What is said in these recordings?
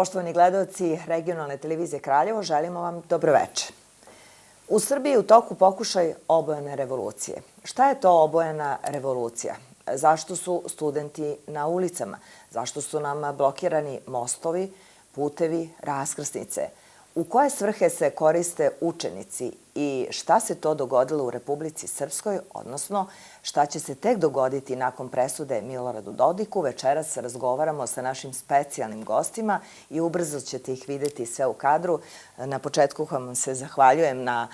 Poštovani gledaoci regionalne televizije Kraljevo, želimo vam dobroveče. U Srbiji je u toku pokušaj obojene revolucije. Šta je to obojena revolucija? Zašto su studenti na ulicama? Zašto su nam blokirani mostovi, putevi, raskrsnice? U koje svrhe se koriste učenici i šta se to dogodilo u Republici Srpskoj, odnosno šta će se tek dogoditi nakon presude Miloradu Dodiku? Večeras razgovaramo sa našim specijalnim gostima i ubrzo ćete ih videti sve u kadru. Na početku vam se zahvaljujem na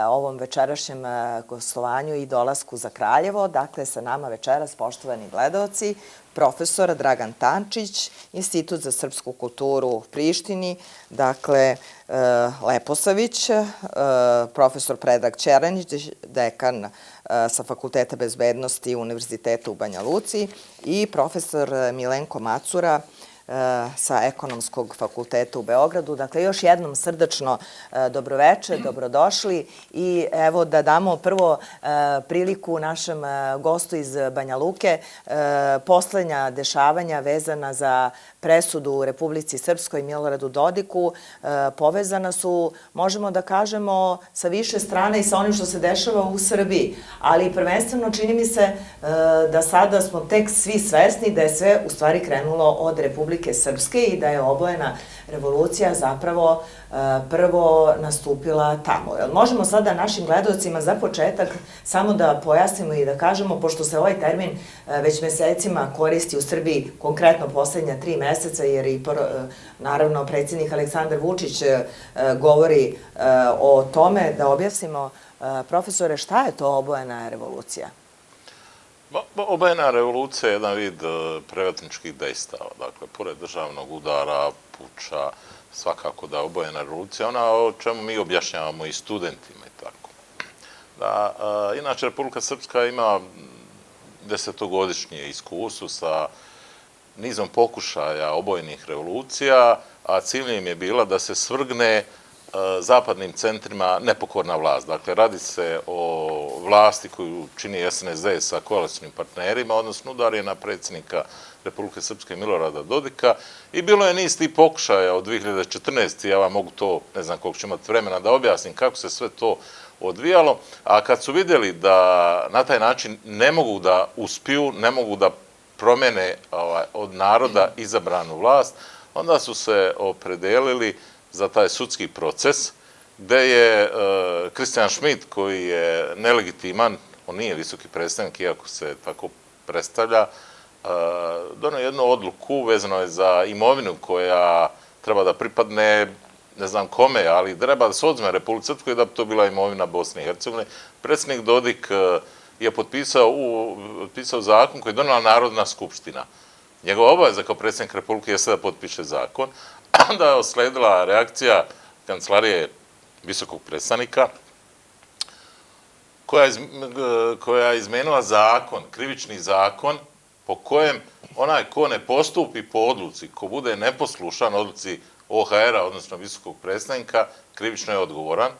ovom večerašnjem gostovanju i dolasku za Kraljevo. Dakle, sa nama večeras, poštovani gledaoci, profesor Dragan Tančić, Institut za srpsku kulturu u Prištini, dakle, Leposavić, profesor Predrag Čeranić, dekan sa Fakulteta bezbednosti Univerziteta u Banja Luci i profesor Milenko Macura sa Ekonomskog fakulteta u Beogradu. Dakle, još jednom srdačno dobroveče, dobrodošli i evo da damo prvo priliku našem gostu iz Banja Luke. Poslednja dešavanja vezana za presudu u Republici Srpskoj Miloradu Dodiku povezana su, možemo da kažemo, sa više strana i sa onim što se dešava u Srbiji. Ali prvenstveno čini mi se da sada smo tek svi svesni da je sve u stvari krenulo od Republike Srpske i da je obojena revolucija zapravo prvo nastupila tamo. Možemo sada našim gledalcima za početak samo da pojasnimo i da kažemo, pošto se ovaj termin već mesecima koristi u Srbiji, konkretno poslednja 3 meseca, jer i naravno predsjednik Aleksandar Vučić govori o tome, da objasnimo, profesore, šta je to obojena revolucija? Obojena revolucija je jedan vid prevetničkih dejstava. Dakle, pored državnog udara, puča, svakako da je obojena revolucija, ona o čemu mi objašnjavamo i studentima i tako. Inače, Republika Srpska ima 10-godišnje iskustvo sa nizom pokušaja obojenih revolucija, a cilj im je bila da se svrgne zapadnim centrima nepokorna vlast. Dakle, radi se o vlasti koju čini SNSD sa koalicionim partnerima, odnosno udar je na predsjednika Republike Srpske Milorada Dodika i bilo je niz tih pokušaja od 2014. Ja vam mogu to, ne znam koliko ću imati vremena da objasnim kako se sve to odvijalo, a kad su vidjeli da na taj način ne mogu da uspiju, ne mogu da promene od naroda izabranu vlast, onda su se opredelili za taj sudski proces, gde je Kristijan Šmit, koji je nelegitiman, on nije visoki predstavnik, iako se tako predstavlja, donio jednu odluku, vezano je za imovinu koja treba da pripadne, ne znam kome, ali treba da se odzme Republici Srpskoj da bi to bila imovina Bosne i Hercegovine. Predsjednik Dodik je potpisao zakon koji je donela Narodna skupština. Njegova obaveza kao predsjednik Republike je da potpiše zakon, onda je osledila reakcija Kancelarije visokog predstavnika koja je izmenila zakon, krivični zakon, po kojem onaj ko ne postupi po odluci, ko bude neposlušan odluci OHR-a, odnosno visokog predstavnika, krivično je odgovoran.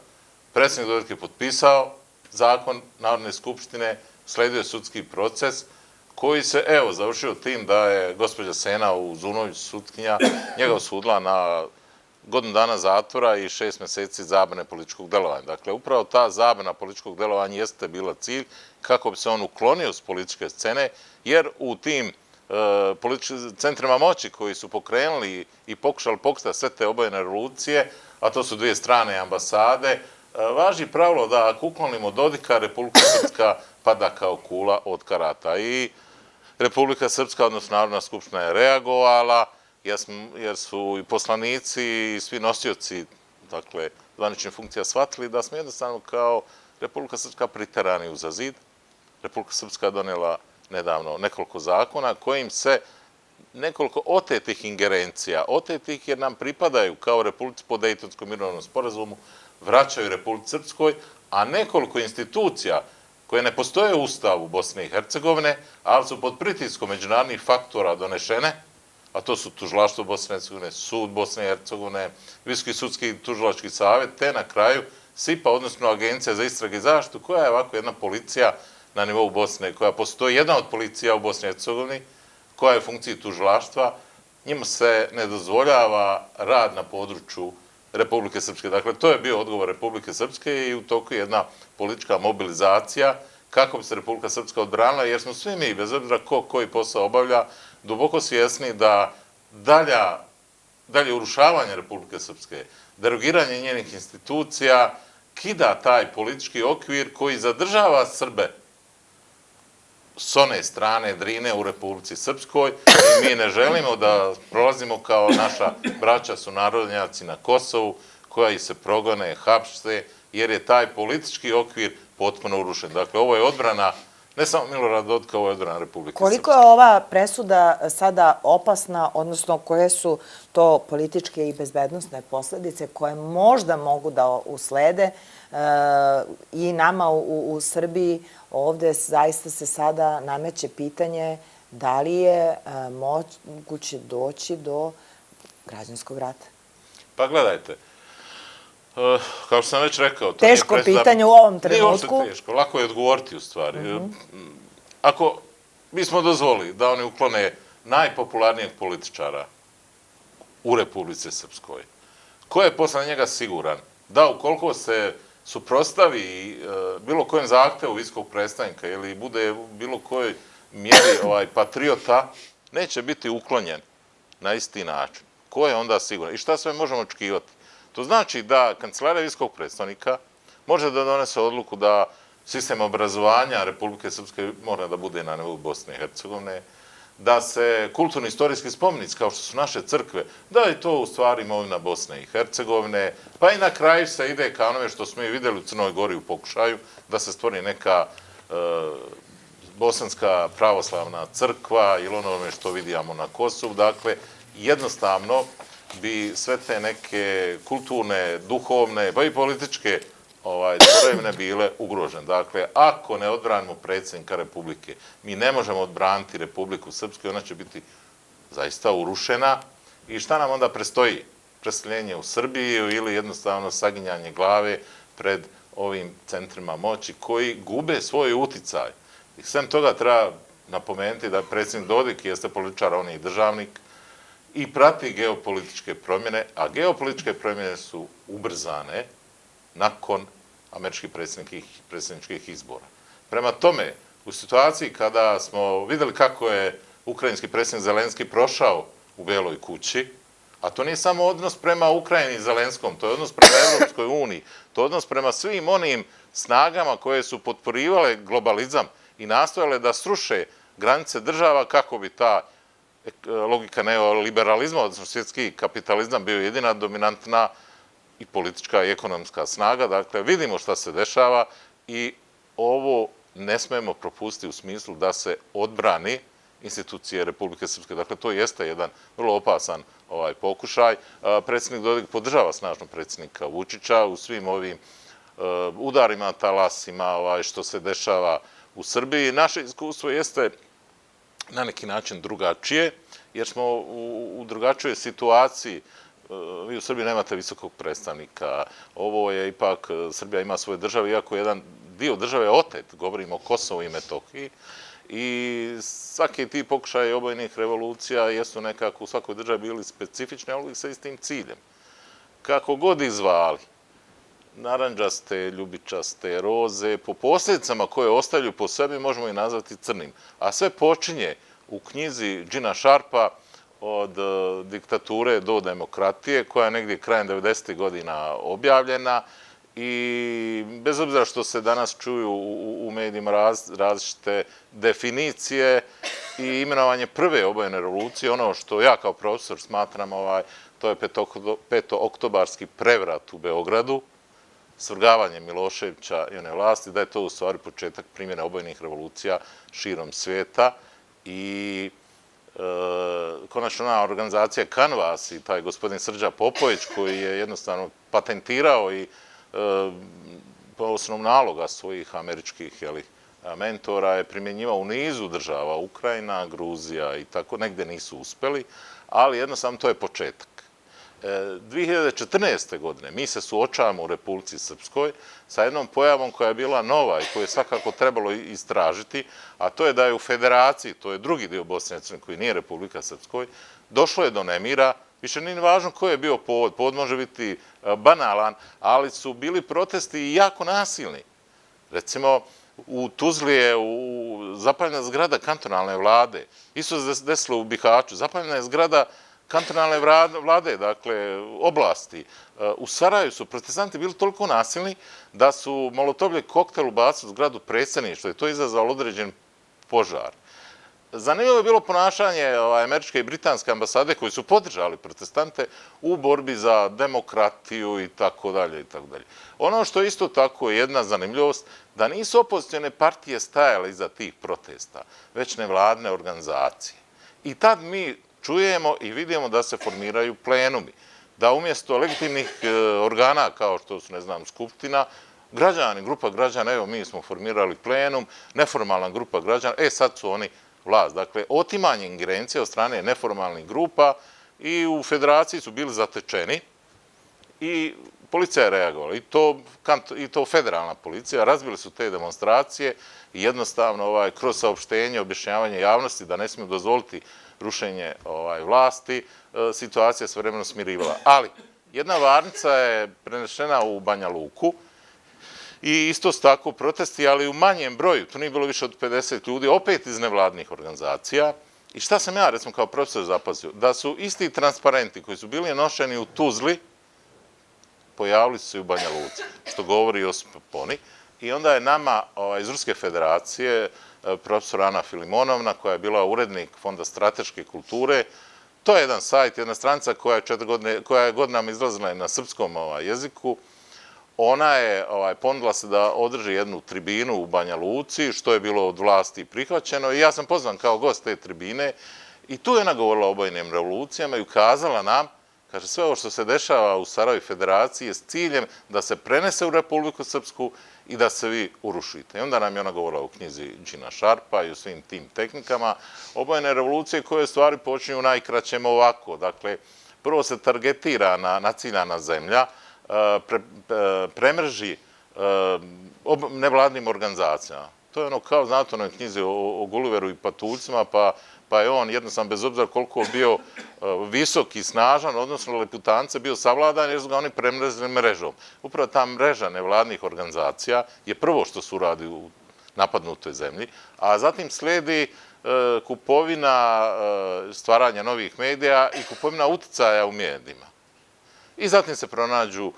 Predsjednik Dodik je potpisao zakon Narodne skupštine, sledio je sudski proces, koji se, evo, završio tim da je gospođa Sena Uzunović, sutkinja, njega osudila na godinu dana zatvora i 6 meseci zabrane političkog delovanja. Dakle, upravo ta zabrana političkog delovanja jeste bila cilj kako bi se on uklonio s političke scene, jer u tim centrima moći koji su pokrenuli i pokušali pokriti sve te obojene revolucije, a to su dvije strane ambasade, važi pravilo da ako uklonimo Dodika, Republika Srpska pada kao kula od karata. I Republika Srpska, odnosno Narodna skupština je reagovala, jer su i poslanici i svi nosioci, dakle, zvaničnih funkcija shvatili da smo jednostavno kao Republika Srpska priterani uza zid. Republika Srpska je donela nedavno nekoliko zakona kojim se nekoliko otetih ingerencija, otetih jer nam pripadaju kao Republici po Dejtonskom mirovnom sporazumu, vraćaju Republici Srpskoj, a nekoliko institucija koje ne postoje u Ustavu Bosne i Hercegovine, ali su pod pritiskom međunarodnih faktora donešene, a to su Tužilaštvo Bosne i Hercegovine, Sud Bosne i Hercegovine, Visoki sudski tužilački savjet, te na kraju SIPA, odnosno Agencija za istrage i zaštitu, koja je ovako jedna policija na nivou Bosne, koja postoji, jedna od policija u Bosni i Hercegovini, koja je u funkciji tužilaštva, njima se ne dozvoljava rad na području Republike Srpske. Dakle, to je bio odgovor Republike Srpske i u toku je jedna politička mobilizacija kako bi se Republika Srpska odbranila, jer smo svi mi, bez obzira koji posao obavlja, duboko svjesni da dalje urušavanje Republike Srpske, derogiranje njenih institucija, kida taj politički okvir koji zadržava Srbe s one strane Drine u Republici Srpskoj i mi ne želimo da prolazimo kao naša braća sunarodnjaci na Kosovu koji se progone, hapse, jer je taj politički okvir potpuno urušen. Dakle, ovo je odbrana ne samo Milorada Dodika, ovo je odbrana Republike Srpske. Koliko je ova presuda sada opasna, odnosno koje su to političke i bezbednosne posledice koje možda mogu da uslede i nama u Srbiji? Ovde zaista se sada nameće pitanje da li je moguće doći do građanskog rata. Pa gledajte, kao što sam već rekao... Teško pitanje u ovom trenutku. Nije uopšte teško, lako je odgovoriti u stvari. Ako bismo dozvolili da oni uklone najpopularnijeg političara u Republici Srpskoj, ko je posle njega siguran da ukoliko se suprotstavi bilo kojem zahtevu visokog predstavnika ili bude u bilo kojoj mjeri patriota, neće biti uklonjen na isti način. Ko je onda siguran? I šta sve možemo očekivati? To znači da Kancelarija visokog predstavnika može da donese odluku da sistem obrazovanja Republike Srpske mora da bude na nivou Bosne i Hercegovine, da se kulturno-istorijski spomenici, kao što su naše crkve, da je to u stvari imovina Bosne i Hercegovine, pa i na kraju se ide ka onome što smo i videli u Crnoj Gori u pokušaju, da se stvori neka bosanska pravoslavna crkva ili onome što vidimo na Kosovu. Dakle, jednostavno bi sve te neke kulturne, duhovne, pa i političke tvorevine bile ugrožene. Dakle, ako ne odbranimo predsjednika Republike, mi ne možemo odbraniti Republiku Srpsku i ona će biti zaista urušena. I šta nam onda prestoji? Preseljenje u Srbiju ili jednostavno saginjanje glave pred ovim centrima moći koji gube svoj uticaj. I svem toga treba napomenuti da predsjednik Dodik jeste političar, on je i državnik, i prati geopolitičke promjene, a geopolitičke promjene su ubrzane nakon američkih predsjedničkih izbora. Prema tome, u situaciji kada smo videli kako je ukrajinski predsjednik Zelenski prošao u Beloj kući, a to nije samo odnos prema Ukrajini i Zelenskom, to je odnos prema Evropskoj uniji, to je odnos prema svim onim snagama koje su potporivale globalizam i nastojale da sruše granice država kako bi ta logika neoliberalizma, odnosno svjetski kapitalizam, bio jedina dominantna i politička i ekonomska snaga. Dakle, vidimo šta se dešava i ovo ne smemo propustiti u smislu da se odbrani institucije Republike Srpske. Dakle, to jeste jedan vrlo opasan pokušaj. Predsjednik Dodik podržava snažno predsjednika Vučića u svim ovim udarima, talasima, što se dešava u Srbiji. Naše iskustvo jeste na neki način drugačije, jer smo u drugačijoj situaciji. Vi u Srbiji nemate visokog predstavnika. Ovo je ipak, Srbija ima svoje države, iako jedan dio države je otet, govorimo o Kosovu i Metohiji, i svaki ti pokušaj obojenih revolucija jesu nekako u svakoj državi bili specifični, ali sa istim ciljem. Kako god izvali, narandžaste, ljubičaste, roze, po posljedicama koje ostavljaju po sebi možemo i nazvati crnim. A sve počinje u knjizi Gina Sharpa od diktature do demokratije, koja je negdje krajem 90. godina objavljena i bez obzira što se danas čuju u medijima različite definicije i imenovanje prve obojene revolucije, ono što ja kao profesor smatram, to je petooktobarski prevrat u Beogradu, svrgavanje Miloševića i one vlasti, da je to u stvari početak primjene obojenih revolucija širom svijeta i konačno ona organizacija Canvas i taj gospodin Srđa Popović koji je jednostavno patentirao i po osnovu naloga svojih američkih mentora je primjenjivao u nizu država, Ukrajina, Gruzija i tako, negde nisu uspeli, ali jednostavno to je početak. 2014. godine mi se suočavamo u Republici Srpskoj sa jednom pojavom koja je bila nova i koju je svakako trebalo istražiti, a to je da je u Federaciji, to je drugi dio Bosne i Hercegovine koji nije Republika Srpskoj, došlo je do nemira. Više nije važno ko je bio povod, povod može biti banalan, ali su bili protesti i jako nasilni. Recimo, u Tuzli je zapaljena zgrada kantonalne vlade, isto se desilo u Bihaću, zapaljena je zgrada kantonalne vlade, dakle, oblasti. U Sarajevu su protestanti bili toliko nasilni da su molotovljev koktel ubacili u zgradu predsjedništva i to je izazvalo određen požar. Zanimljivo je bilo ponašanje američke i britanske ambasade koji su podržali protestante u borbi za demokratiju i tako dalje i tako dalje. Ono što je isto tako jedna zanimljivost, da nisu opozicione partije stajale iza tih protesta, već nevladine organizacije. I tad mi čujemo i vidimo da se formiraju plenumi, da umjesto legitimnih organa kao što su, ne znam, skupština, građani, grupa građana, evo mi smo formirali plenum, neformalna grupa građana, sad su oni vlast. Dakle, otimanje ingerencije od strane neformalnih grupa i u Federaciji su bili zatečeni i policija je reagovala. I to federalna policija. Razbili su te demonstracije i jednostavno kroz saopštenje, objašnjavanje javnosti da ne smiju dozvoliti rušenje vlasti, situacija se vremeno smirivala. Ali, jedna varnica je prenešena u Banja Luku i isto tako protesti, ali u manjem broju, to nije bilo više od 50 ljudi, opet iz nevladnih organizacija. I šta sam ja, recimo, kao profesor zapazio? Da su isti transparenti koji su bili nošeni u Tuzli, pojavili su se u Banja Luci, što govori Josip Poni. I onda je nama iz Ruske federacije, profesor Ana Filimonovna, koja je bila urednik Fonda strateške kulture, to je jedan sajt, jedna stranica koja je godinama izlazila na srpskom jeziku. Ona je ponudila se da održi jednu tribinu u Banja Luci, što je bilo od vlasti prihvaćeno i ja sam pozvan kao gost te tribine i tu je ona govorila o obojenim revolucijama i ukazala nam, kaže, sve ovo što se dešava u Sarajevu Federaciji je s ciljem da se prenese u Republiku Srpsku i da se vi urušite. I onda nam je ona govorila u knjizi Đina Šarpa i u svim tim tehnikama obojene revolucije koje stvari počinju najkraćem ovako. Dakle, prvo se targetira naciljana zemlja, premrži nevladnim organizacijama. To je ono kao, znate, onoj knjizi o Gulliveru i patuljcima, pa je on jednostavno, bez obzira koliko bio visok i snažan, odnosno leputance, bio savladan jer su ga oni premrezili mrežom. Upravo ta mreža nevladnih organizacija je prvo što se uradi u napadnutoj zemlji, a zatim sledi kupovina stvaranja novih medija i kupovina uticaja u medijima. I zatim se pronađu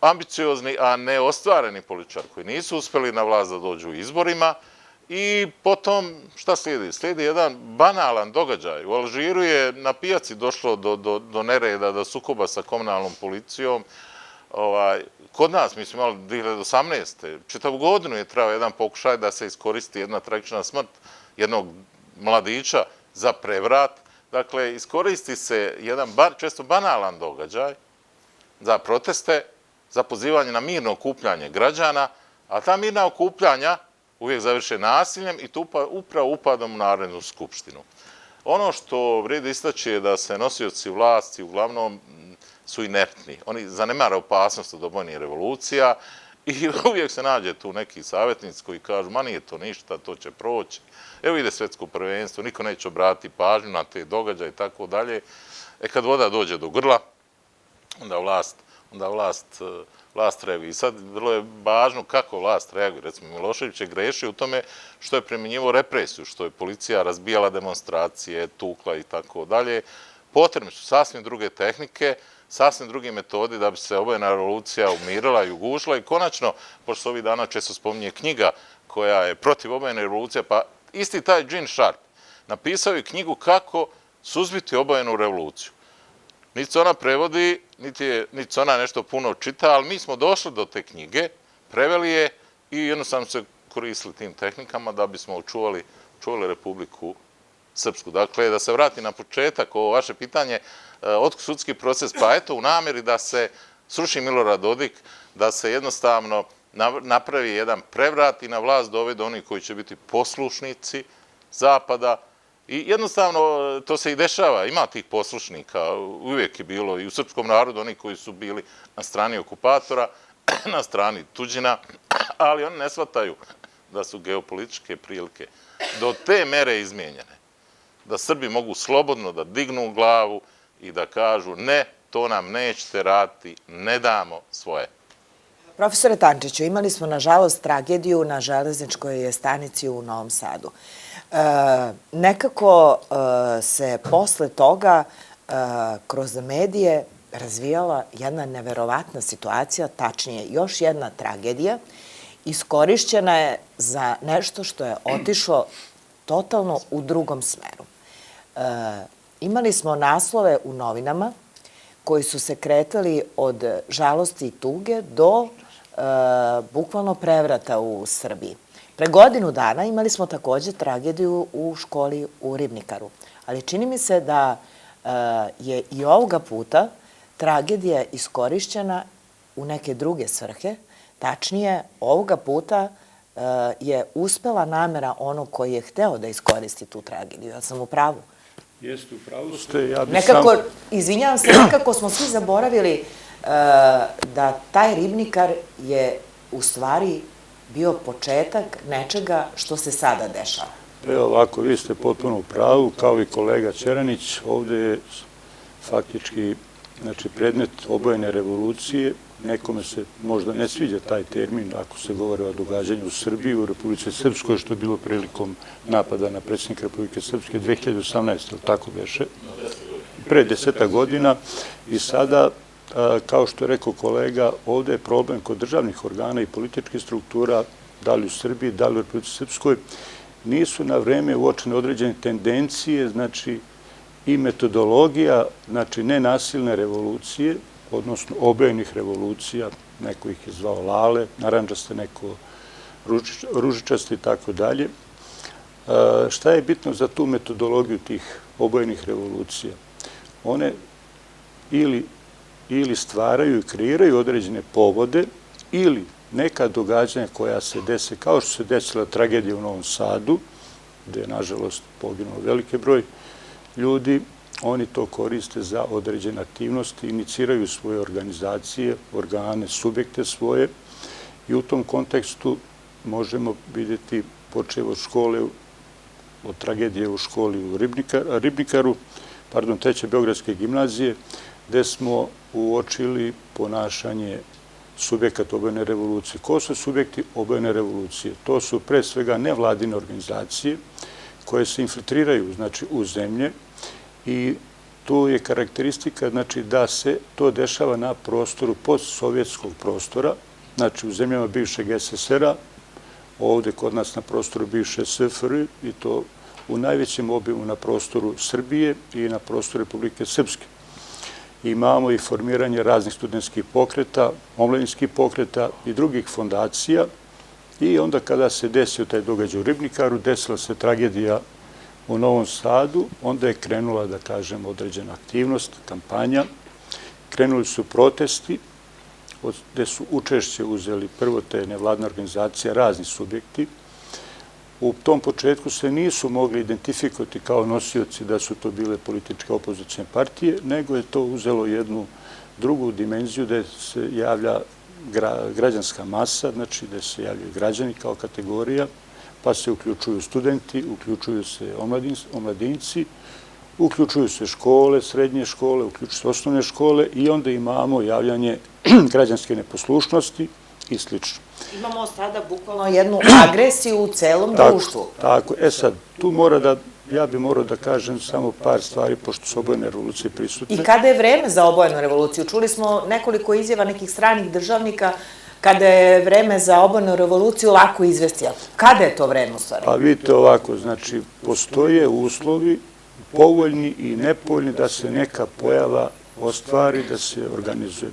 ambiciozni, a neostvareni političari koji nisu uspeli na vlast da dođu u izborima i potom šta slijedi? Slijedi jedan banalan događaj. U Alžiru je na pijaci došlo do nereda, do sukoba sa komunalnom policijom. Kod nas, mi smo imali 2018. Čitavu godinu je trajao jedan pokušaj da se iskoristi jedna tragična smrt jednog mladića za prevrat. Dakle, iskoristi se jedan često banalan događaj za proteste, za pozivanje na mirno okupljanje građana, a ta mirna okupljanja uvijek završe nasiljem i to upravo upadom u Narodnu skupštinu. Ono što vrijedi istaći je da se nosioci vlasti uglavnom su inertni. Oni zanemare opasnost od obojnih revolucija i uvijek se nađe tu neki savjetnici koji kažu, ma nije to ništa, to će proći. Evo ide svetsko prvenstvo, niko neće obratiti pažnju na te događaje i tako dalje. Kad voda dođe do grla, onda vlast reaguje. I sad vrlo je važno kako vlast reaguje. Recimo, Milošević je grešio u tome što je primjenjivao represiju, što je policija razbijala demonstracije, tukla i tako dalje. Potrebne su sasvim druge tehnike, sasvim drugi metodi da bi se obojena revolucija umirila i ugušila i konačno, pošto se ovih dana često spominje knjiga koja je protiv obojene revolucije, pa isti taj Gene Sharp napisao je knjigu kako suzbiti obojenu revoluciju. Niti se ona prevodi, niti se ona nešto puno čita, ali mi smo došli do te knjige, preveli je i jednostavno se koristili tim tehnikama da bismo očuvali Republiku Srpsku. Dakle, da se vrati na početak ovo vaše pitanje, otkud sudski proces, pa eto u namjeri da se sruši Milorad Dodik, da se jednostavno napravi jedan prevrat i na vlast dovede oni koji će biti poslušnici Zapada I jednostavno to se i dešava, ima tih poslušnika, uvijek je bilo i u srpskom narodu oni koji su bili na strani okupatora, na strani tuđina, ali oni ne shvataju da su geopolitičke prilike do te mere izmijenjene, da Srbi mogu slobodno da dignu glavu i da kažu ne, to nam nećete raditi, ne damo svoje. Profesore Tančiću, imali smo, nažalost, tragediju na železničkoj stanici u Novom Sadu. Nekako se posle toga kroz medije razvijala jedna neverovatna situacija, tačnije još jedna tragedija, iskorišćena je za nešto što je otišlo totalno u drugom smeru. Imali smo naslove u novinama koji su se kretali od žalosti i tuge do bukvalno prevrata u Srbiji. Pre godinu dana imali smo takođe tragediju u školi u Ribnikaru, ali čini mi se da je i ovoga puta tragedija iskorišćena u neke druge svrhe, tačnije ovoga puta je uspela namera onog koji je hteo da iskoristi tu tragediju. Ja sam u pravu. Jeste, u pravu ste. Nekako, izvinjavam se, nekako smo svi zaboravili da taj Ribnikar je u stvari bio početak nečega što se sada dešava. Evo ovako, vi ste potpuno u pravu, kao i kolega Ćeranić, ovde je faktički predmet obojene revolucije. Nekome se možda ne sviđa taj termin ako se govori o događanju u Srbiji, u Republici Srpskoj, što je bilo prilikom napada na predsjednika Republike Srpske 2018. tako beše, pre 10 godina. I sada, kao što je rekao kolega, ovde je problem kod državnih organa i političkih struktura, da li u Srbiji, da li u Republici Srpskoj, nisu na vreme uočene određene tendencije, znači i metodologija, znači nenasilne revolucije, odnosno obojenih revolucija, neko ih je zvao lale, narandžaste, neko ružičaste i tako dalje. Šta je bitno za tu metodologiju tih obojenih revolucija? One ili stvaraju i kreiraju određene povode ili neka događanja koja se dese, kao što se desila tragedija u Novom Sadu, gde je, nažalost, poginuo veliki broj ljudi, oni to koriste za određene aktivnosti, iniciraju svoje organizacije, organe, subjekte svoje i u tom kontekstu možemo vidjeti počev od škole, od tragedije u školi u Ribnikaru, Treće Beogradske gimnazije, gde smo uočili ponašanje subjekata obojene revolucije. Ko su subjekti obojene revolucije? To su pre svega nevladine organizacije koje se infiltriraju, znači, u zemlje i tu je karakteristika, znači, da se to dešava na prostoru postsovjetskog prostora, znači, u zemljama bivšeg SSR-a, ovde kod nas na prostoru bivše SFRJ i to u najvećem obimu na prostoru Srbije i na prostoru Republike Srpske. Imamo i formiranje raznih studentskih pokreta, omladinskih pokreta i drugih fondacija i onda kada se desio taj događaj u Ribnikaru, desila se tragedija u Novom Sadu, onda je krenula, da kažem, određena aktivnost, kampanja, krenuli su protesti, gde su učešće uzeli prvo te nevladne organizacije, razni subjekti. U tom početku se nisu mogli identifikovati kao nosioci da su to bile političke opozicijne partije, nego je to uzelo jednu drugu dimenziju gde se javlja građanska masa, znači gde se javljaju građani kao kategorija, pa se uključuju studenti, uključuju se omladinci, uključuju se škole, srednje škole, uključuju se osnovne škole i onda imamo javljanje građanske neposlušnosti i slično. Imamo sada bukvalno jednu agresiju u celom društvu. Tako, sad, tu ja bih morao da kažem samo par stvari, pošto su obojene revolucije prisutne. I kada je vreme za obojenu revoluciju? Čuli smo nekoliko izjava nekih stranih državnika kada je vreme za obojenu revoluciju lako izvesti. Kada je to vreme u stvari? Pa vidite ovako, znači, postoje uslovi povoljni i nepovoljni da se neka pojava ostvari, da se organizuje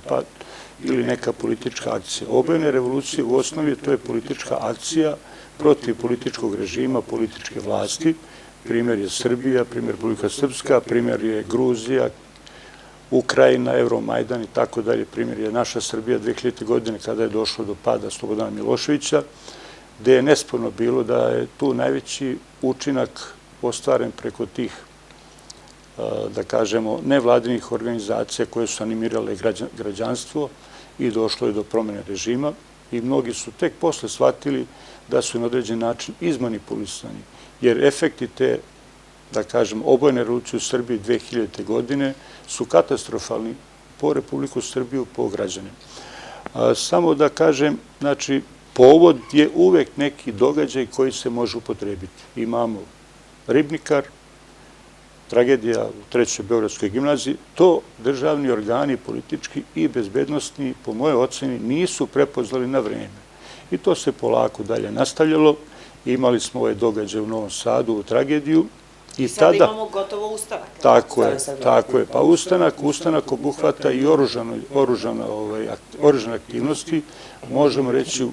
ili neka politička akcija. Obojene revolucije u osnovi to je politička akcija protiv političkog režima, političke vlasti. Primjer je Srbija, primjer Republika Srpska, primjer je Gruzija, Ukrajina, Euromajdan i tako dalje. Primjer je naša Srbija 2000. godine kada je došlo do pada Slobodana Miloševića, gde je nesporno bilo da je tu najveći učinak ostvaren preko tih, da kažemo, nevladinih organizacija koje su animirale građanstvo i došlo je do promjene režima i mnogi su tek posle shvatili da su na određen način izmanipulisani, jer efekti te, da kažem, obojene revolucije u Srbiji 2000. godine su katastrofalni po Republiku Srbiju, po građane. Samo da kažem, znači, povod je uvek neki događaj koji se može upotrebiti. Imamo Ribnikar, tragedija u Trećoj Beogradskoj gimnaziji, to državni organi, politički i bezbednostni, po mojoj oceni, nisu prepoznali na vreme. I to se polako dalje nastavljalo. Imali smo ovaj događaj u Novom Sadu, u tragediju. I sad imamo gotovo ustanak. Tako je. Pa ustanak obuhvata i oružane aktivnosti. Možemo reći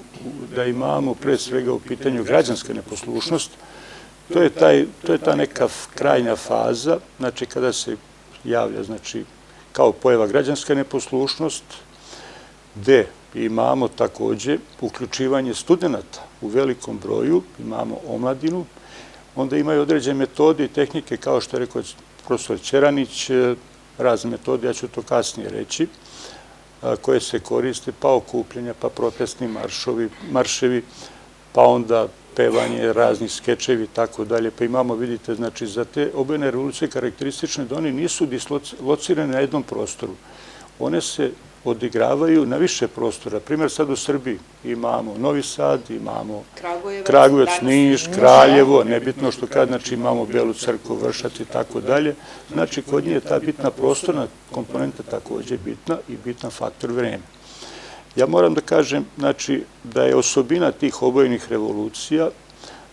da imamo pre svega u pitanju građanska neposlušnost. To je ta neka krajnja faza, znači kada se javlja, znači, kao pojava građanska neposlušnost, gde imamo takođe uključivanje studenta u velikom broju, imamo omladinu, onda imaju određene metode i tehnike, kao što je rekao profesor Ćeranić, razne metode, ja ću to kasnije reći, koje se koriste, pa okupljenja, pa protestni marševi, pa onda pevanje, razni skečevi i tako dalje. Pa imamo, vidite, znači, za te obojene revolucije karakteristične da oni nisu dislocirane na jednom prostoru. One se odigravaju na više prostora. Primjer, sad u Srbiji imamo Novi Sad, imamo Kragujevac, Niš, Kraljevo, nebitno što kad, znači imamo Belu Crkvu, Vršac i tako dalje. Znači, kod nje je ta bitna prostorna komponenta takođe bitna i bitan faktor vreme. Ja moram da kažem, znači, da je osobina tih obojenih revolucija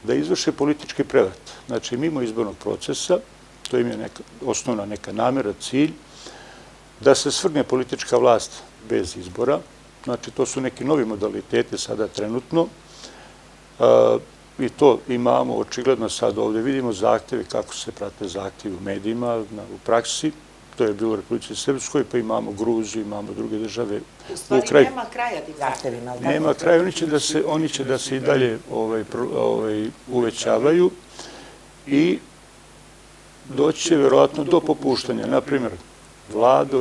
da izvrše politički prevrat. Znači, mimo izbornog procesa, to im je osnovna neka namera, cilj, da se svrgne politička vlast bez izbora. Znači, to su neki novi modaliteti sada trenutno. I to imamo očigledno sad ovde. Vidimo zahteve, kako se prate zahtevi u medijima, u praksi. To je bilo u Republici Srpskoj, pa imamo Gruziju, imamo druge države. U stvari nema kraja tim zahtevima. Nema kraja, oni će da se i dalje uvećavaju i doći će verovatno do popuštanja. Naprimjer, vlada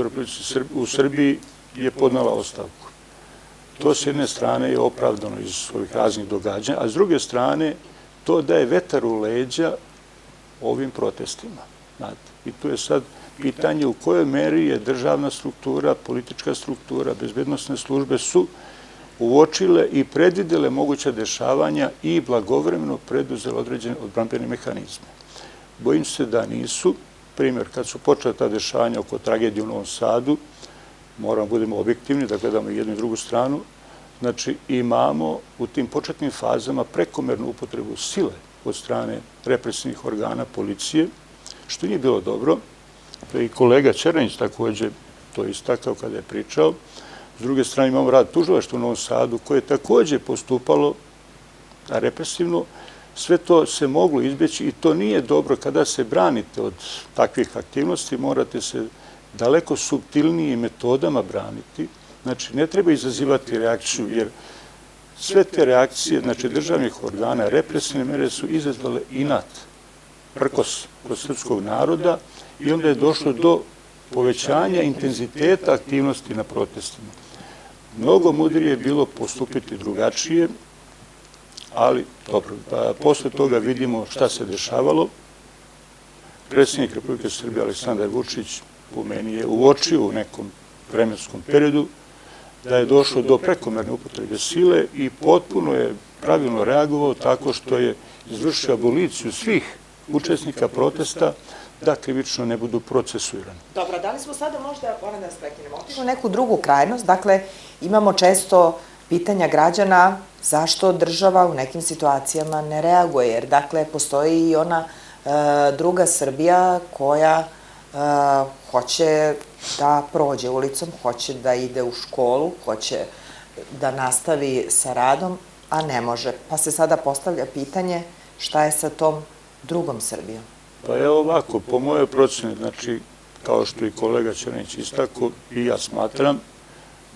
u Srbiji je podnala ostavku. To s jedne strane je opravdano iz ovih raznih događanja, a s druge strane to daje vetar u leđa ovim protestima. I tu je sad pitanje u kojoj meri je državna struktura, politička struktura, bezbednosne službe su uočile i predvidele moguća dešavanja i blagovremeno preduzele određene odbrambene mehanizme. Bojim se da nisu. Primjer, kad su počela ta dešavanja oko tragedije u Novom Sadu, moramo budemo objektivni da gledamo jednu i drugu stranu, znači imamo u tim početnim fazama prekomernu upotrebu sile od strane represivnih organa policije, što nije bilo dobro. I kolega Ćeranić takođe to istakao kada je pričao. S druge strane imamo rad tužilaštva u Novom Sadu koje je takođe postupalo represivno. Sve to se moglo izbjeći i to nije dobro. Kada se branite od takvih aktivnosti, morate se daleko suptilnijim metodama braniti. Znači, ne treba izazivati reakciju, jer sve te reakcije, znači državnih organa, represivne mere su izazvale inat, prkos kod srpskog naroda i onda je došlo do povećanja intenziteta aktivnosti na protestima. Mnogo mudrije je bilo postupiti drugačije, ali dobro, posle toga vidimo šta se dešavalo. Predsjednik Republike Srbije Aleksandar Vučić po meni je uočio u nekom vremenskom periodu da je došlo do prekomerne upotrebe sile i potpuno je pravilno reagovao tako što je izvršio aboliciju svih učesnika protesta da krivično ne budu procesuirani. Dobro, da li smo sada možda, moram da vas prekinemo, otišli u neku drugu krajnost, dakle imamo često pitanja građana zašto država u nekim situacijama ne reaguje, jer dakle postoji i ona druga Srbija koja hoće da prođe ulicom, hoće da ide u školu, hoće da nastavi sa radom, a ne može. Pa se sada postavlja pitanje šta je sa tom drugom Srbijom? Pa evo ovako, po mojoj proceni, znači, kao što i kolega Ćeranić istakao, i ja smatram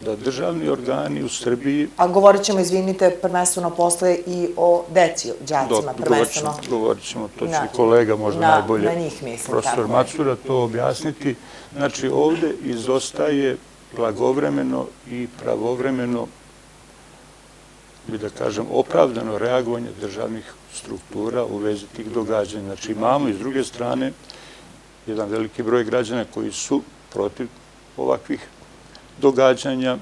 da državni organi u Srbiji... A govorit ćemo, izvinite, prvenstveno posle i o deci, đacima prvenstveno. Govorit ćemo, to će kolega možda najbolje, na njih mislim, profesor Macura, to objasniti. Znači, ovde izostaje blagovremeno i pravovremeno, bi da kažem, opravdano reagovanje državnih struktura u vezi tih događanja. Znači, imamo i s druge strane jedan veliki broj građana koji su protiv ovakvih događanja,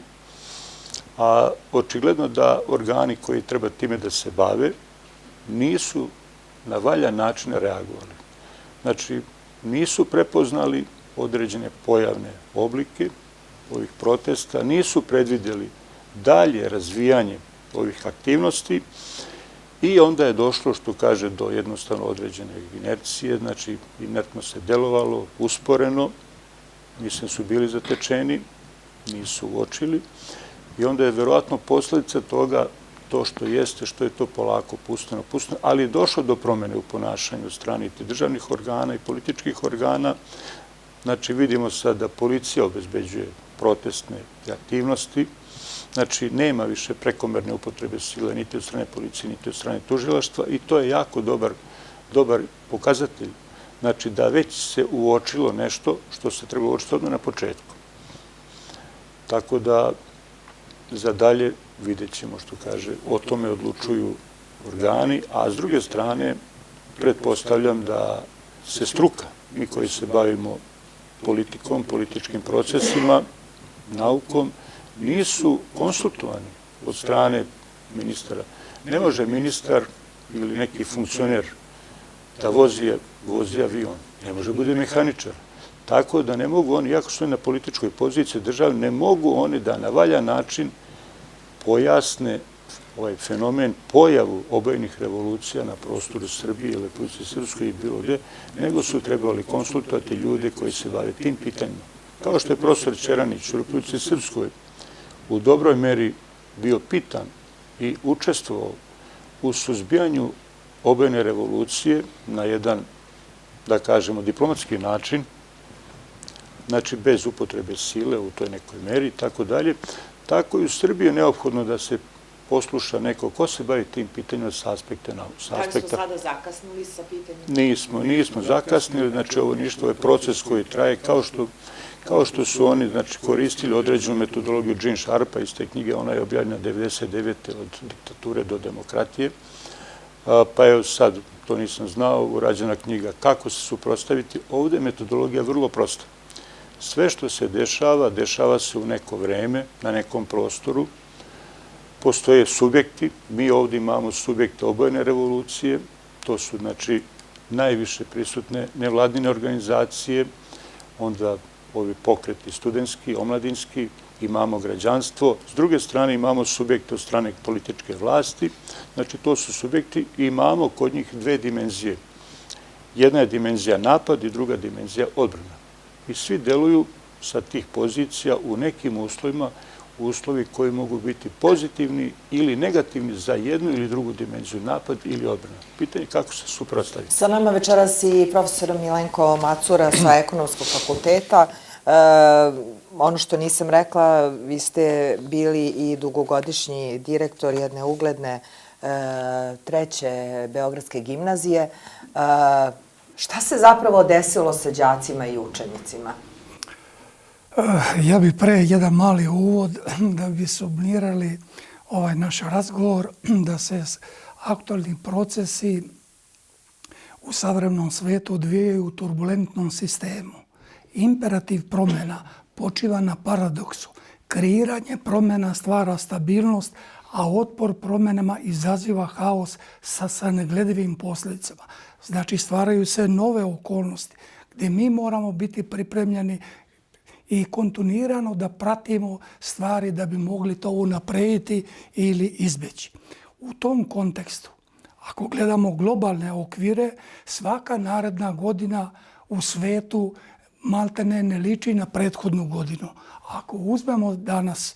a očigledno da organi koji treba time da se bave nisu na valjan način reagovali. Znači, nisu prepoznali određene pojavne oblike ovih protesta, nisu predvidjeli dalje razvijanje ovih aktivnosti i onda je došlo, što kaže, do jednostavno određene inercije, znači inertno se delovalo, usporeno, mislim su bili zatečeni, nisu uočili i onda je verovatno posljedica toga to što jeste, što je to polako pusteno, ali je došlo do promene u ponašanju strane državnih organa i političkih organa. Znači, vidimo sad da policija obezbeđuje protestne aktivnosti, znači, nema više prekomerne upotrebe sile niti od strane policije, niti od strane tužilaštva i to je jako dobar pokazatelj. Znači, da već se uočilo nešto što se treba uočiti odmah na početku. Tako da, za dalje vidjet ćemo, što kaže, o tome odlučuju organi, a s druge strane, pretpostavljam da se struka, mi koji se bavimo politikom, političkim procesima, naukom, nisu konsultovani od strane ministara. Ne može ministar ili neki funkcioner da vozi avion, ne može bude mehaničar. Tako da ne mogu oni, iako su na političkoj poziciji države, ne mogu oni da na valjan način pojasne ovaj fenomen, pojavu obojenih revolucija na prostoru Srbije ili Republike Srpskoj i bilo gde, nego su trebali konsultovati ljude koji se bave tim pitanjima. Kao što je profesor Čeranić u Republike Srpskoj u dobroj meri bio pitan i učestvovao u suzbijanju obojene revolucije na jedan, da kažemo, diplomatski način, znači bez upotrebe sile u toj nekoj meri i tako dalje, tako i u Srbiji je neophodno da se posluša neko ko se bavi tim pitanjima sa aspekta nauke. Da li smo sada zakasnili sa pitanjima? Nismo zakasnili, znači ovo ništa, ovo je proces koji traje kao što su oni koristili određenu metodologiju Gene Sharpa iz te knjige, ona je objavljena 1999. od diktature do demokratije, pa evo sad, to nisam znao, urađena knjiga Kako se suprotstaviti. Ovde je metodologija vrlo prosta. Sve što se dešava, dešava se u neko vreme, na nekom prostoru. Postoje subjekti, mi ovdje imamo subjekte obojene revolucije, to su, znači, najviše prisutne nevladine organizacije, onda ovi pokreti studentski, omladinski, imamo građanstvo, s druge strane imamo subjekte od strane političke vlasti, znači to su subjekti i imamo kod njih dve dimenzije. Jedna je dimenzija napad i druga dimenzija odbrana. I svi deluju sa tih pozicija u nekim uslovima, uslovi koji mogu biti pozitivni ili negativni za jednu ili drugu dimenziju, napad ili odbrana. Pitanje je kako se suprotstaviti. Sa nama večeras i profesor Milenko Macura sa Ekonomskog fakulteta. Ono što nisam rekla, vi ste bili i dugogodišnji direktor jedne ugledne treće Beogradske gimnazije. Šta se zapravo desilo sa đacima i učenicima? Ja bih pre jedan mali uvod da bi sublimirali ovaj naš razgovor, da se aktualni procesi u savremenom svetu odvijaju u turbulentnom sistemu. Imperativ promjena počiva na paradoksu. Kreiranje promjena stvara stabilnost, a otpor promjenama izaziva haos sa negledivim posljedicama. Znači, stvaraju se nove okolnosti gdje mi moramo biti pripremljeni i kontinuirano da pratimo stvari da bi mogli to unaprijediti ili izbjeći. U tom kontekstu, ako gledamo globalne okvire, svaka naredna godina u svetu maltene ne liči na prethodnu godinu. Ako uzmemo danas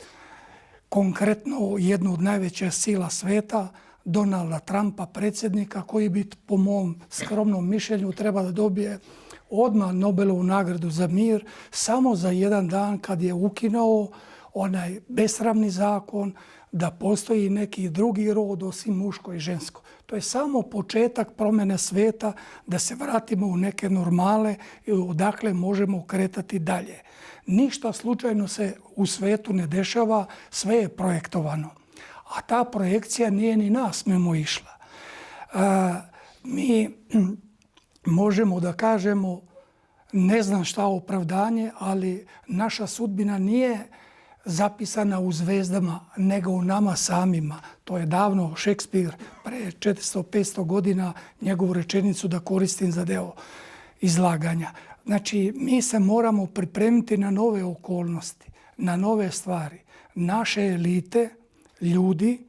konkretno jednu od najvećih sila sveta, Donalda Trumpa, predsjednika, koji bi po mom skromnom mišljenju treba da dobije odmah Nobelovu nagradu za mir samo za jedan dan kad je ukinuo onaj besramni zakon da postoji neki drugi rod osim muško i žensko. To je samo početak promjene sveta da se vratimo u neke normale i odakle možemo kretati dalje. Ništa slučajno se u svetu ne dešava, sve je projektovano. A ta projekcija nije ni nas mimo išla. Mi možemo da kažemo, ne znam šta opravdanje, ali naša sudbina nije zapisana u zvezdama, nego u nama samima. To je davno Šekspir, pre 400-500 godina, njegovu rečenicu da koristim za deo izlaganja. Znači, mi se moramo pripremiti na nove okolnosti, na nove stvari. Naše elite, ljudi,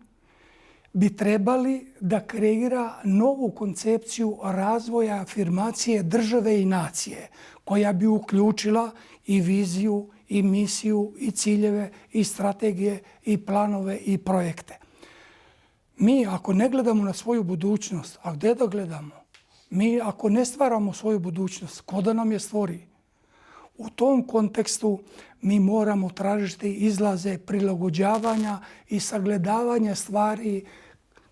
bi trebali da kreira novu koncepciju razvoja, afirmacije države i nacije, koja bi uključila i viziju, i misiju, i ciljeve, i strategije, i planove, i projekte. Mi, ako ne gledamo na svoju budućnost, a gdje da gledamo? Mi, ako ne stvaramo svoju budućnost, ko da nam je stvori? U tom kontekstu mi moramo tražiti izlaze prilagođavanja i sagledavanja stvari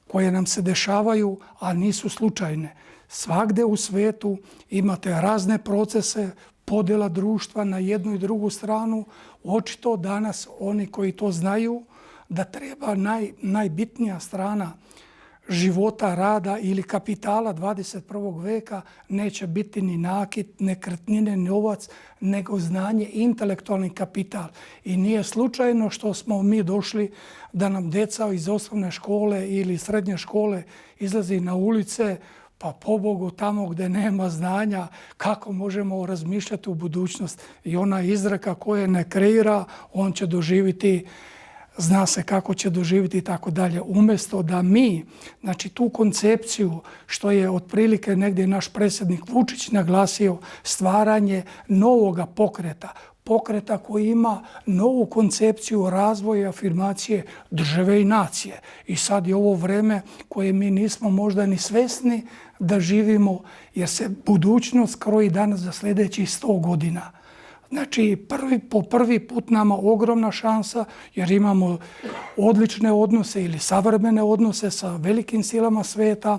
koje nam se dešavaju, a nisu slučajne. Svagde u svetu imate razne procese, podjela društva na jednu i drugu stranu. Očito danas oni koji to znaju da treba najbitnija strana života, rada ili kapitala 21. veka neće biti ni nakit, nekretnine, novac, nego znanje, intelektualni kapital. I nije slučajno što smo mi došli da nam deca iz osnovne škole ili srednje škole izlazi na ulice, pa pobogu tamo gdje nema znanja, kako možemo razmišljati u budućnost. I ona izreka koja ne kreira, on će doživjeti, zna se kako će doživjeti i tako dalje. Umjesto da mi, znači tu koncepciju, što je otprilike negdje naš predsjednik Vučić naglasio, stvaranje novoga pokreta koji ima novu koncepciju razvoja i afirmacije države i nacije. I sad je ovo vreme koje mi nismo možda ni svesni da živimo, jer se budućnost kroji danas za sljedećih 100 godina. Znači, po prvi put nama ogromna šansa, jer imamo odlične odnose ili savremene odnose sa velikim silama sveta,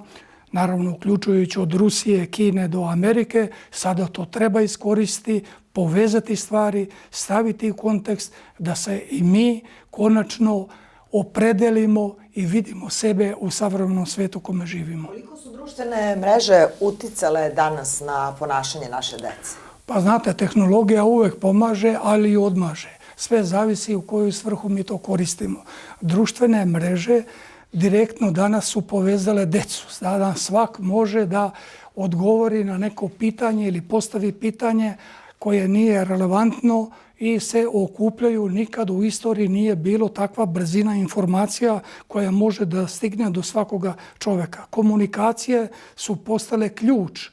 naravno uključujući od Rusije, Kine do Amerike. Sada to treba iskoristiti, povezati stvari, staviti u kontekst da se i mi konačno opredelimo i vidimo sebe u savremenom svetu u kome živimo. Koliko su društvene mreže uticale danas na ponašanje naše dece? Pa znate, tehnologija uvek pomaže, ali i odmaže. Sve zavisi u koju svrhu mi to koristimo. Društvene mreže direktno danas su povezale decu. Danas svak može da odgovori na neko pitanje ili postavi pitanje koje nije relevantno i se okupljaju. Nikad u istoriji nije bilo takva brzina informacija koja može da stigne do svakoga čoveka. Komunikacije su postale ključ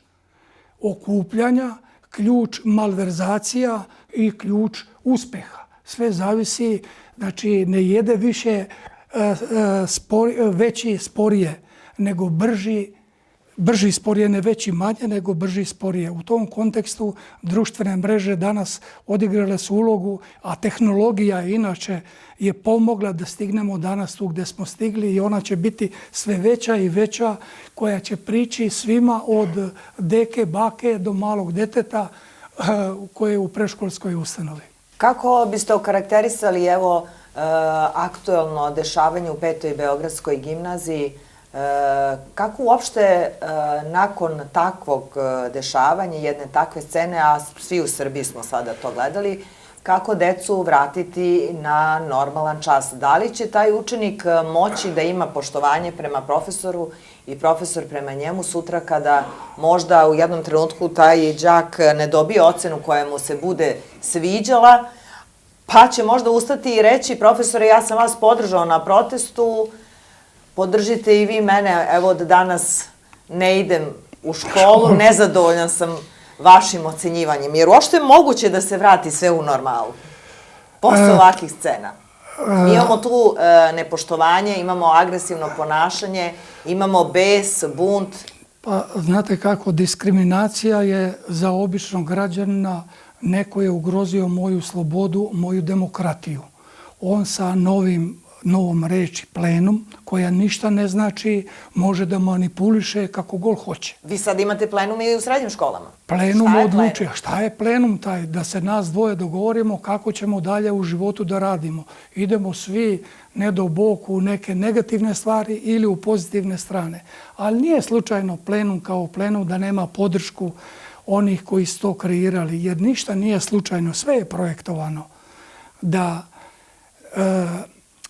okupljanja, ključ malverzacija i ključ uspeha. Sve zavisi, znači ne jede više veći sporije, nego brži sporije, ne veći manje, nego brži sporije. U tom kontekstu društvene mreže danas odigrale su ulogu, a tehnologija inače je pomogla da stignemo danas tu gdje smo stigli i ona će biti sve veća i veća, koja će prići svima od deke, bake do malog deteta koje je u predškolskoj ustanovi. Kako biste okarakterisali aktuelno dešavanje u 5. Beogradskoj gimnaziji? Kako uopšte nakon takvog dešavanja, jedne takve scene, a svi u Srbiji smo sada to gledali, kako decu vratiti na normalan čas? Da li će taj učenik moći da ima poštovanje prema profesoru i profesor prema njemu sutra kada možda u jednom trenutku taj đak ne dobije ocenu koja mu se bude sviđala, pa će možda ustati i reći: profesore, ja sam vas podržao na protestu, podržite i vi mene, evo od danas ne idem u školu, nezadovoljan sam vašim ocenjivanjem. Jer uopšte je moguće da se vrati sve u normalu posle ovakvih scena. Mi imamo tu nepoštovanje, imamo agresivno ponašanje, imamo bes, bunt. Pa znate kako, diskriminacija je za običnog građanina, neko je ugrozio moju slobodu, moju demokratiju. on sa novom reči plenum, koja ništa ne znači, može da manipuliše kako god hoće. Vi sad imate plenum i u srednjim školama. Plenum odlučuje. Šta je plenum taj? Da se nas dvoje dogovorimo kako ćemo dalje u životu da radimo. Idemo svi, ne do Bog, u neke negativne stvari ili u pozitivne strane. Ali nije slučajno plenum kao plenum da nema podršku onih koji su to kreirali, jer ništa nije slučajno, sve je projektovano da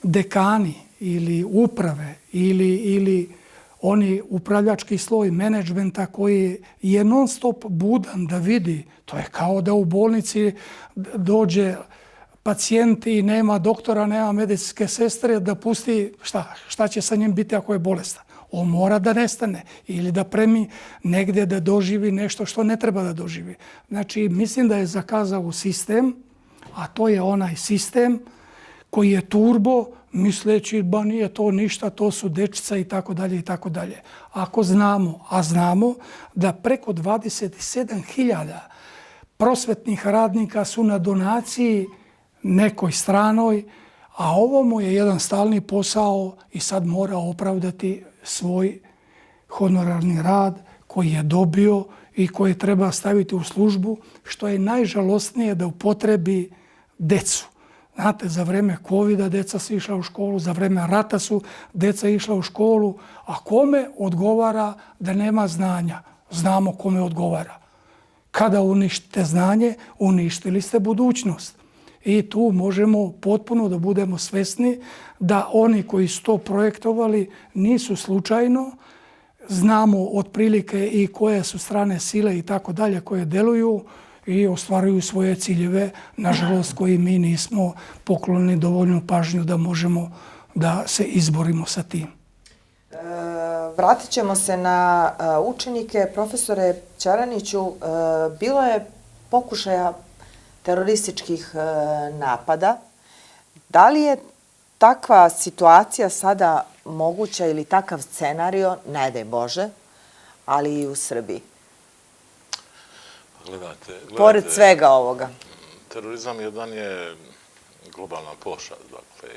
dekani ili uprave ili oni upravljački sloj menadžmenta koji je non stop budan da vidi, to je kao da u bolnici dođe pacijent i nema doktora, nema medicinske sestre, da pusti šta će sa njim biti ako je bolestan. On mora da nestane ili da premi negdje da doživi nešto što ne treba da doživi. Znači, mislim da je zakazao sistem, a to je onaj sistem koji je turbo, misleći ba nije to ništa, to su dečica i tako dalje i tako dalje. Ako znamo, a znamo da preko 27.000 prosvetnih radnika su na donaciji nekoj stranoj, a ovo mu je jedan stalni posao i sad mora opravdati svoj honorarni rad koji je dobio i koji treba staviti u službu, što je najžalostnije da upotrebi decu. Znate, za vreme covida deca su išla u školu, za vreme rata su deca išla u školu, a kome odgovara da nema znanja? Znamo kome odgovara. Kada uništite znanje, uništili ste budućnost. I tu možemo potpuno da budemo svesni da oni koji su to projektovali nisu slučajno. Znamo otprilike i koje su strane sile i tako dalje koje deluju i ostvaruju svoje ciljeve, nažalost koji mi nismo poklonili dovoljnu pažnju da možemo da se izborimo sa tim. Vratit ćemo se na učenike. Profesore Ćaraniću, bilo je pokušaja terorističkih napada. Da li je takva situacija sada moguća ili takav scenario, ne daj Bože, ali i u Srbiji? Gledajte, pored svega ovoga. Terorizam jedan je globalna pošast, dakle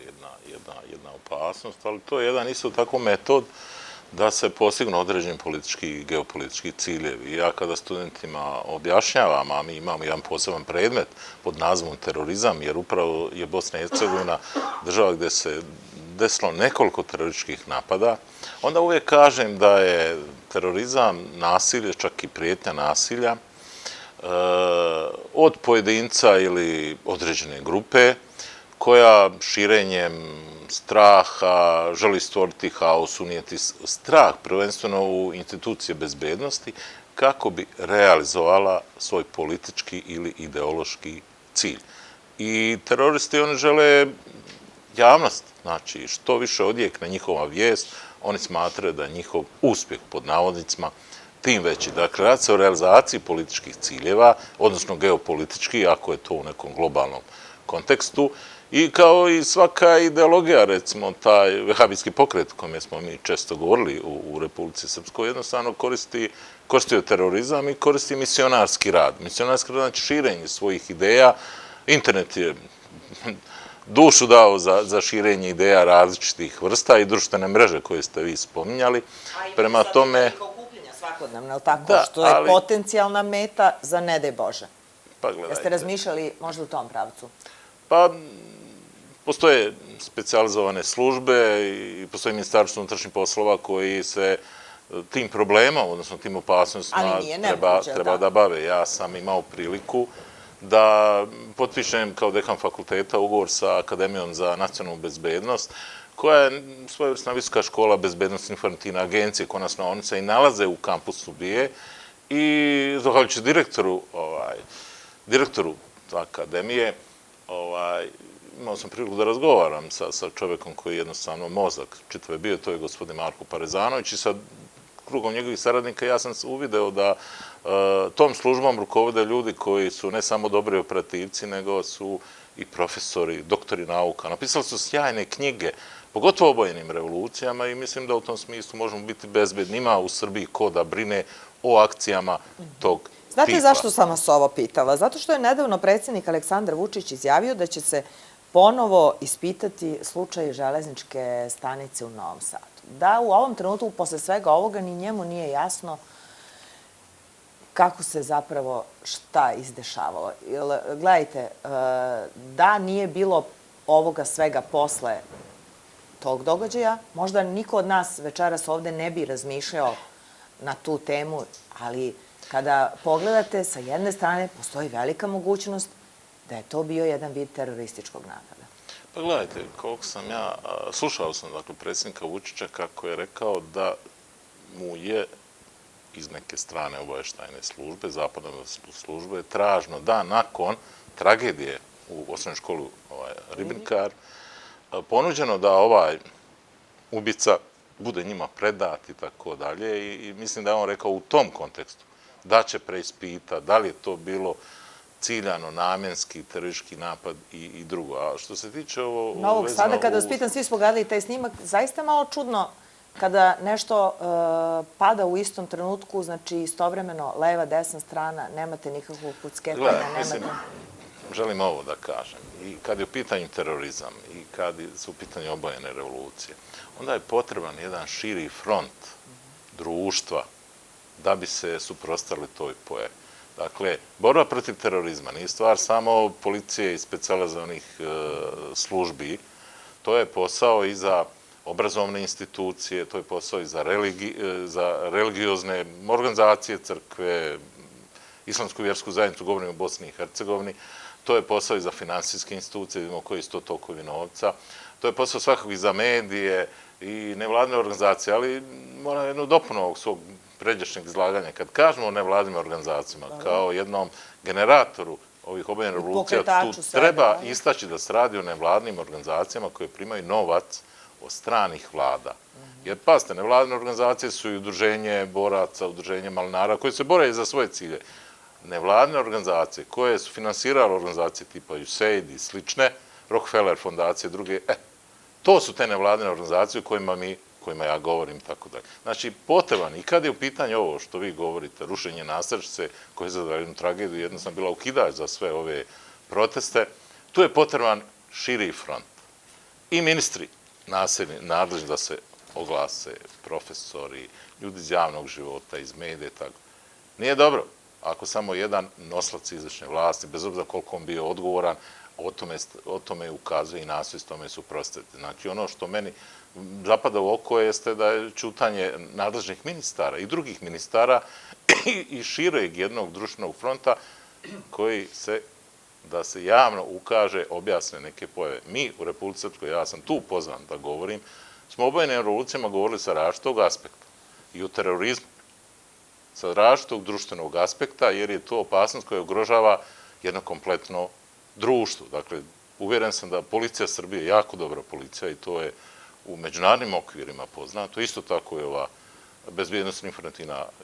jedna opasnost, ali to je jedan isto tako metod da se postignu određeni politički i geopolitički ciljevi. Ja kada studentima objašnjavam, a mi imamo jedan poseban predmet pod nazvom terorizam, jer upravo je Bosna i Hercegovina država gdje se desilo nekoliko terorističkih napada, onda uvijek kažem da je terorizam nasilje, čak i prijetnja nasilja, od pojedinca ili određene grupe koja širenjem straha želi stvoriti haos, unijeti strah prvenstveno u institucije bezbednosti kako bi realizovala svoj politički ili ideološki cilj. I teroristi, oni žele javnost, znači što više odjekne njihova vijest, oni smatraju da je njihov uspjeh pod navodnicima tim veći. Dakle, radi se o realizaciji političkih ciljeva, odnosno geopolitički, ako je to u nekom globalnom kontekstu. I kao i svaka ideologija, recimo taj vehabijski pokret o kome smo mi često govorili u Republici Srpskoj, jednostavno koristio terorizam i koristi misionarski rad. Misionarski rad znači širenje svojih ideja. Internet je dušu dao za širenje ideja različitih vrsta i društvene mreže koje ste vi spominjali. Prema tome... Svakodnevno, tako, što je potencijalna meta za ne daj Bože. Pa gledajte. Jeste razmišljali možda u tom pravcu? Pa, postoje specijalizovane službe i postoji Ministarstvo unutrašnjih poslova koji se tim problemom, odnosno tim opasnostima treba da bave. Ja sam imao priliku da potpišem kao dekan fakulteta ugovor sa Akademijom za nacionalnu bezbednost, koja je svojevrsna visoka škola bezbednosti informativne agencije, konačno oni se i nalaze u kampusu BIE i zahvaljujući direktoru akademije, imao sam priliku da razgovaram sa čovjekom koji je jednostavno mozak čitave bio, to je gospodin Marko Parezanović i sa krugom njegovih saradnika ja sam uvideo da tom službom rukovode ljudi koji su ne samo dobri operativci, nego su i profesori, doktori nauka. Napisali su sjajne knjige, pogotovo o obojenim revolucijama i mislim da u tom smislu možemo biti bezbedni. Ima u Srbiji ko da brine o akcijama tog tipa. Znate zašto sam vas ovo pitala? Zato što je nedavno predsjednik Aleksandar Vučić izjavio da će se ponovo ispitati slučaj železničke stanice u Novom Sadu. Da u ovom trenutku, posle svega ovoga, ni njemu nije jasno kako se zapravo šta izdešavalo. Gledajte, da nije bilo ovoga svega posle tog događaja, možda niko od nas večeras ovde ne bi razmišljao na tu temu, ali kada pogledate, sa jedne strane postoji velika mogućnost da je to bio jedan vid terorističkog napada. Pa gledajte, koliko sam ja, slušao sam dakle predsjednika Vučića kako je rekao da mu je iz neke strane obavještajne službe, zapadne službe, tražno da nakon tragedije u osnovnoj školi Ribnikar ponuđeno da ovaj ubica bude njima predat i tako dalje i mislim da je on rekao u tom kontekstu da će preispita da li je to bilo ciljano, namjenski, teroristički napad i drugo. A što se tiče ovo... Novog Sada, kada vas pitam, svi smo gledali taj snimak, zaista malo čudno kada nešto pada u istom trenutku, znači istovremeno leva, desna strana, nemate nikakvog kucketanja, nemate... Želim ovo da kažem. I kad je u pitanju terorizam i kad su u pitanju obojene revolucije, onda je potreban jedan širi front društva da bi se suprotstavili toj pojavi. Dakle, borba protiv terorizma nije stvar samo policije i specijalizovanih službi, to je posao i za obrazovne institucije, to je posao i za religiozne organizacije, crkve, islamsku vjersku zajednicu, govorimo o Bosni i Hercegovini, to je posao i za finansijske institucije, vidimo koji su to tokovi novca, to je posao svakako i za medije i nevladine organizacije, ali moram jednu dopunu ovog svog pređašnjeg izlaganja. Kad kažemo o nevladinim organizacijama kao jednom generatoru ovih obojenih revolucija, tu treba istaći da se radi o nevladinim organizacijama koje primaju novac od stranih vlada. Jer, pazite, nevladine organizacije su i udruženje boraca, udruženje malinara, koji se bore za svoje cilje. Nevladine organizacije koje su finansirale organizacije tipa USAID i slične, Rockefeller fondacije, druge, to su te nevladine organizacije kojima ja govorim, tako dalje. Znači, potreban, i kad je u pitanju ovo što vi govorite, rušenje nastrčice koje je zadala jednu tragediju, jednostavno bila ukidač za sve ove proteste, tu je potreban širi front. I ministri nadležni da se oglase, profesori, ljudi iz javnog života, iz medija, tako. Nije dobro ako samo jedan noslac izvršne vlasti, bez obzira koliko on bio odgovoran, o tome ukazuje i nastoji s tome suprotstaviti. Znači, ono što meni zapada u oko jeste da je ćutanje nadležnih ministara i drugih ministara i šireg jednog društvenog fronta koji se, da se javno ukaže, objasne neke pojave. Mi u Republici Srpskoj, ja sam tu pozvan da govorim, smo o obojenim revolucijama govorili sa različitog aspekta i o terorizmu, sa različitog društvenog aspekta, jer je to opasnost koja ugrožava jedno kompletno društvo. Dakle, uvjeren sam da policija Srbije je jako dobra policija i to je u međunarodnim okvirima poznato. Isto tako je ova bezbjednostna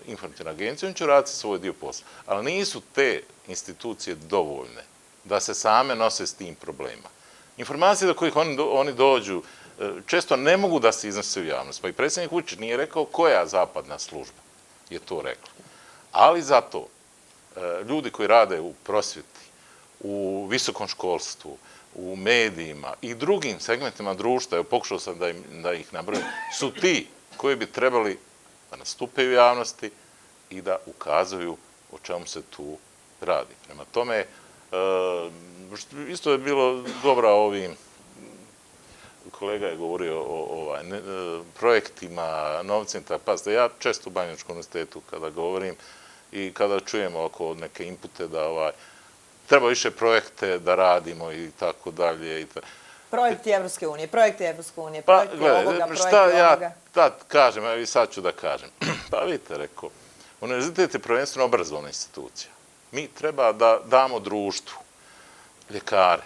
informativna agencija, on će raditi svoj dio posla. Ali nisu te institucije dovoljne da se same nose s tim problemima. Informacije do kojih oni dođu često ne mogu da se iznose u javnost. Pa i predsjednik Vučić nije rekao koja zapadna služba je to rekla. Ali zato ljudi koji rade u prosvjeti, u visokom školstvu, u medijima i drugim segmentima društva, evo pokušao sam da ih nabrojim, su ti koji bi trebali da nastupe u javnosti i da ukazuju o čemu se tu radi. Prema tome, isto je bilo dobro ovim, kolega je govorio o projektima, novcima, pazite, ja često u Banjačkom univerzitetu kada govorim i kada čujemo oko neke inpute da treba više projekte da radimo i tako dalje. Projekti Evropske unije, projekti ovoga, projekti ovoga. Šta ja tad kažem, evo i sad ću da kažem. Pa vidite, rekao, univerzitet je prvenstveno obrazovna institucija. Mi treba da damo društvu ljekare,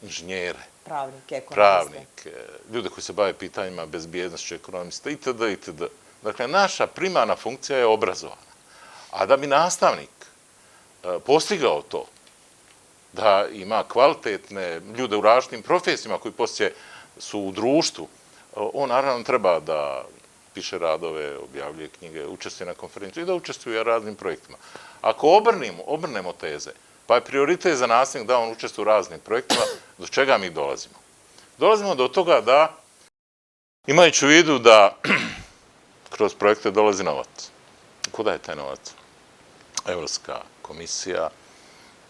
inženjere, pravnike, ljude koji se bave pitanjima bezbjednošću, ekonomista, itd., itd. Dakle, naša primarna funkcija je obrazovana. A da bi nastavnik postigao to, da ima kvalitetne ljude u različitim profesijama koji poslije su u društvu, on naravno treba da piše radove, objavljuje knjige, učestvuje na konferenciju i da učestvuje u raznim projektima. Ako obrnemo teze, Pa je prioritet za nastavnik da on učestvuje u raznim projektima, do čega mi dolazimo. Dolazimo do toga da, imajući u vidu da kroz projekte dolazi novac. Kuda je taj novac? Evropska komisija,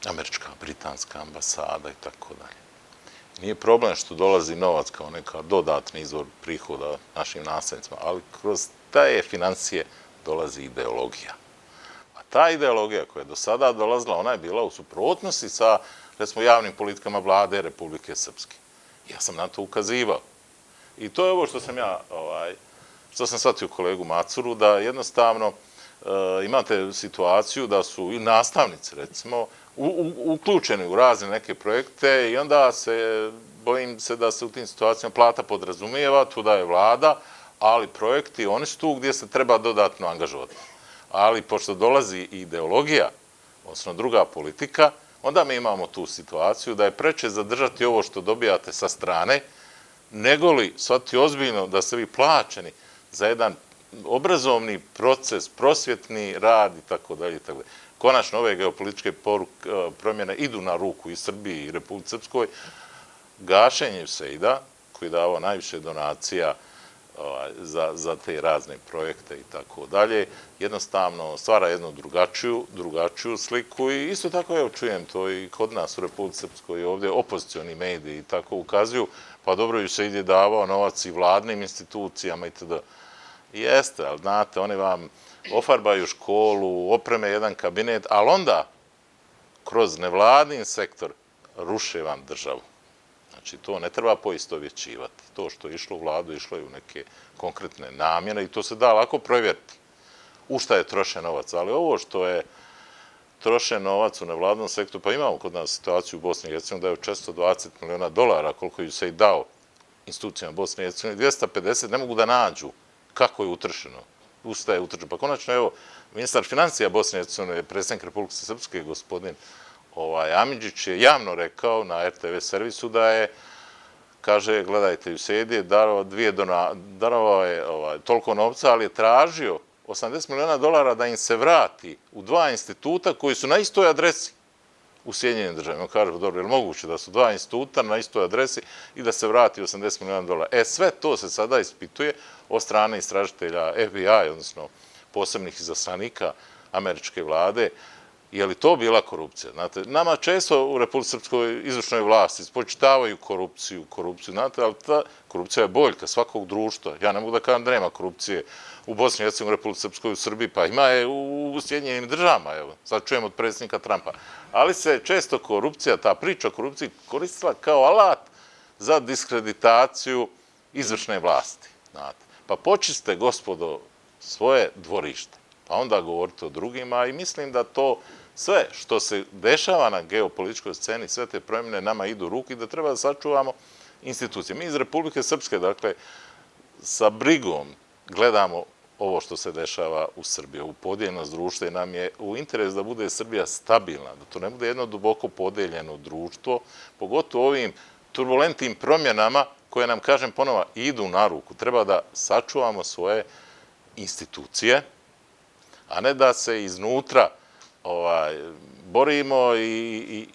američka, britanska ambasada i tako dalje. Nije problem što dolazi novac kao neka dodatni izvor prihoda našim nastavnicima, ali kroz te financije dolazi ideologija. A ta ideologija koja je do sada dolazila, ona je bila u suprotnosti sa, recimo, javnim politikama vlade Republike Srpske. Ja sam na to ukazivao. I to je ovo što sam ja, što sam shvatio kolegu Macuru, da jednostavno imate situaciju da su i nastavnici, recimo, uključeni u razne neke projekte i onda bojim se da se u tim situacijama plata podrazumijeva, tu da je vlada, ali projekti, oni su tu gdje se treba dodatno angažovati. Ali pošto dolazi ideologija, odnosno druga politika, onda mi imamo tu situaciju da je preče zadržati ovo što dobijate sa strane, nego li shvatiti ozbiljno da ste vi plaćeni za jedan obrazovni proces, prosvjetni rad i tako dalje. Konačno, ove geopolitičke promjene idu na ruku i Srbiji i Republici Srpskoj. Gašenje USAID-a, koji je davao najviše donacija za te razne projekte i tako dalje, jednostavno stvara jednu drugačiju sliku i isto tako, evo, čujem to i kod nas u Republici Srpskoj i ovdje opozicioni mediji i tako ukazuju, pa dobro, USAID je davao novac i vladnim institucijama itd. Jeste, ali znate, oni vam ofarbaju školu, opreme jedan kabinet, ali onda kroz nevladin sektor ruše vam državu. Znači, to ne treba poistovjećivati. To što je išlo u vladu, išlo je u neke konkretne namjene i to se da lako provjeriti u šta je trošen novac. Ali ovo što je trošen novac u nevladnom sektoru, pa imamo kod nas situaciju u Bosni i Hercegovini da je $420 miliona, koliko je se i dao institucijama Bosne i Hercegovine, 250 ne mogu da nađu kako je utrošeno, u šta je utrošeno. Pa konačno, evo, ministar financija Bosne i Hercegovine, predsjednik Republike Srpske, gospodin Amidžić je javno rekao na RTV servisu da je, kaže, gledajte, USAID je darovao je toliko novca, ali je tražio $80 miliona da im se vrati u 2 instituta koji su na istoj adresi u Sjedinjenim državama. On kaže, dobro, je li moguće da su 2 instituta na istoj adresi i da se vrati $80 miliona? Sve to se sada ispituje od strane istražitelja FBI, odnosno posebnih izaslanika američke vlade. Je li to bila korupcija? Znate, nama često u Republici Srpskoj izvršnoj vlasti spočitavaju korupciju, znate, ali ta korupcija je boljka svakog društva. Ja ne mogu da kažem da nema korupcije u Bosni i Hercegovini, u Republici Srpskoj, u Srbiji, pa ima je u Sjedinjenim državama, evo, sad čujem od predsjednika Trumpa. Ali se često korupcija, ta priča o korupciji koristila kao alat za diskreditaciju izvršne vlasti, znate. Pa počiste, gospodo, svoje dvorište, pa onda govorite o drugima i mislim da to sve što se dešava na geopolitičkoj sceni, sve te promjene nama idu u ruku i da treba da sačuvamo institucije. Mi iz Republike Srpske, dakle, sa brigom gledamo ovo što se dešava u Srbiji, ovu podijeljenost društva i nam je u interes da bude Srbija stabilna, da to ne bude jedno duboko podeljeno društvo, pogotovo ovim turbulentnim promjenama koje nam, kažem ponovo, idu na ruku. Treba da sačuvamo svoje institucije, a ne da se iznutra borimo i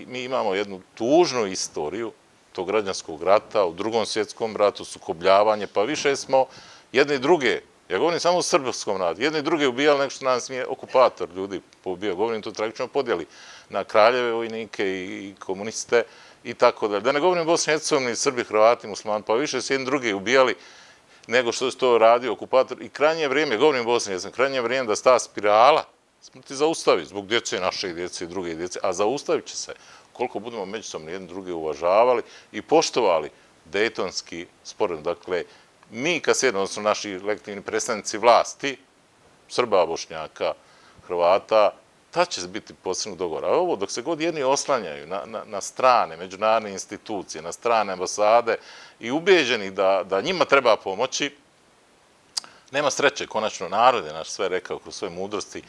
mi imamo jednu tužnu istoriju tog građanskog rata, u Drugom svjetskom ratu, sukobljavanje, pa više smo jedni druge, ja govorim samo o srpskom ratu, jedni druge ubijali nego što nas nije okupator ljudi pobio, govorim to tragično podijeli na kraljeve vojnike i komuniste i tako dalje. Da ne govorim o Bosni i Hercegovini, Srbi, Hrvati, muslimani, pa više su jedni druge ubijali nego što se to radio okupator i krajnje vrijeme, govorim o Bosni i Hercegovini, krajnje vrijeme da se ta spirala smrti zaustavi zbog djece, naše djece i druge djece, a zaustavit će se koliko budemo međusobno jedni druge uvažavali i poštovali Dejtonski sporazum. Dakle, mi kad sjedno, odnosno naši legitimni predstavnici vlasti, Srba, Bošnjaka, Hrvata, tad će biti postignut dogovor. A ovo, dok se god jedni oslanjaju na strane međunarodne institucije, na strane ambasade i ubeđeni da njima treba pomoći, nema sreće. Konačno, narod je naš sve rekao kroz svoje mudrosti.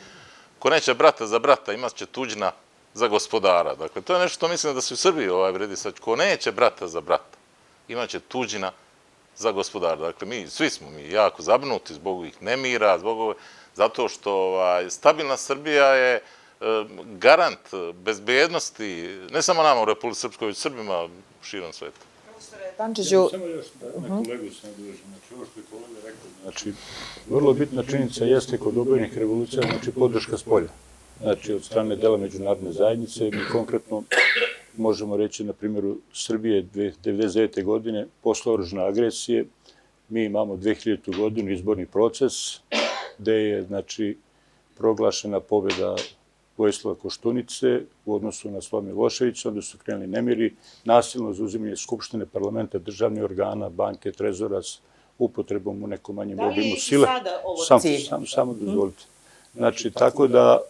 Ko neće brata za brata, imat će tuđina za gospodara. Dakle, to je nešto što mislim da se u Srbiji vredi sad. Ko neće brata za brata, imat će tuđina za gospodara. Dakle, svi smo jako zabrinuti zbog ovih nemira, zato što stabilna Srbija je garant bezbednosti, ne samo nama u Republike Srpskoj, već Srbima širom sveta. Pančiću, Samo još na kolegu se nadovežem. Znači, ovo što je kolega rekao, znači, vrlo bitna činjenica jeste kod obojenih revolucija, znači, podrška spolja. Znači, od strane dela međunarodne zajednice, mi konkretno možemo reći, na primjeru Srbije 1999. godine, posle oružane agresije, mi imamo 2000. godinu izborni proces, gde je, znači, proglašena pobjeda Vojislava Koštunice u odnosu na Slobodana Miloševića, onda su krenuli nemiri, nasilno zauzimanje Skupštine, parlamenta, državnih organa, banke, trezora s upotrebom u nekom manjem obimu sile. Da li je i sada ovo cilj? Samo dozvolite. Znači, tako da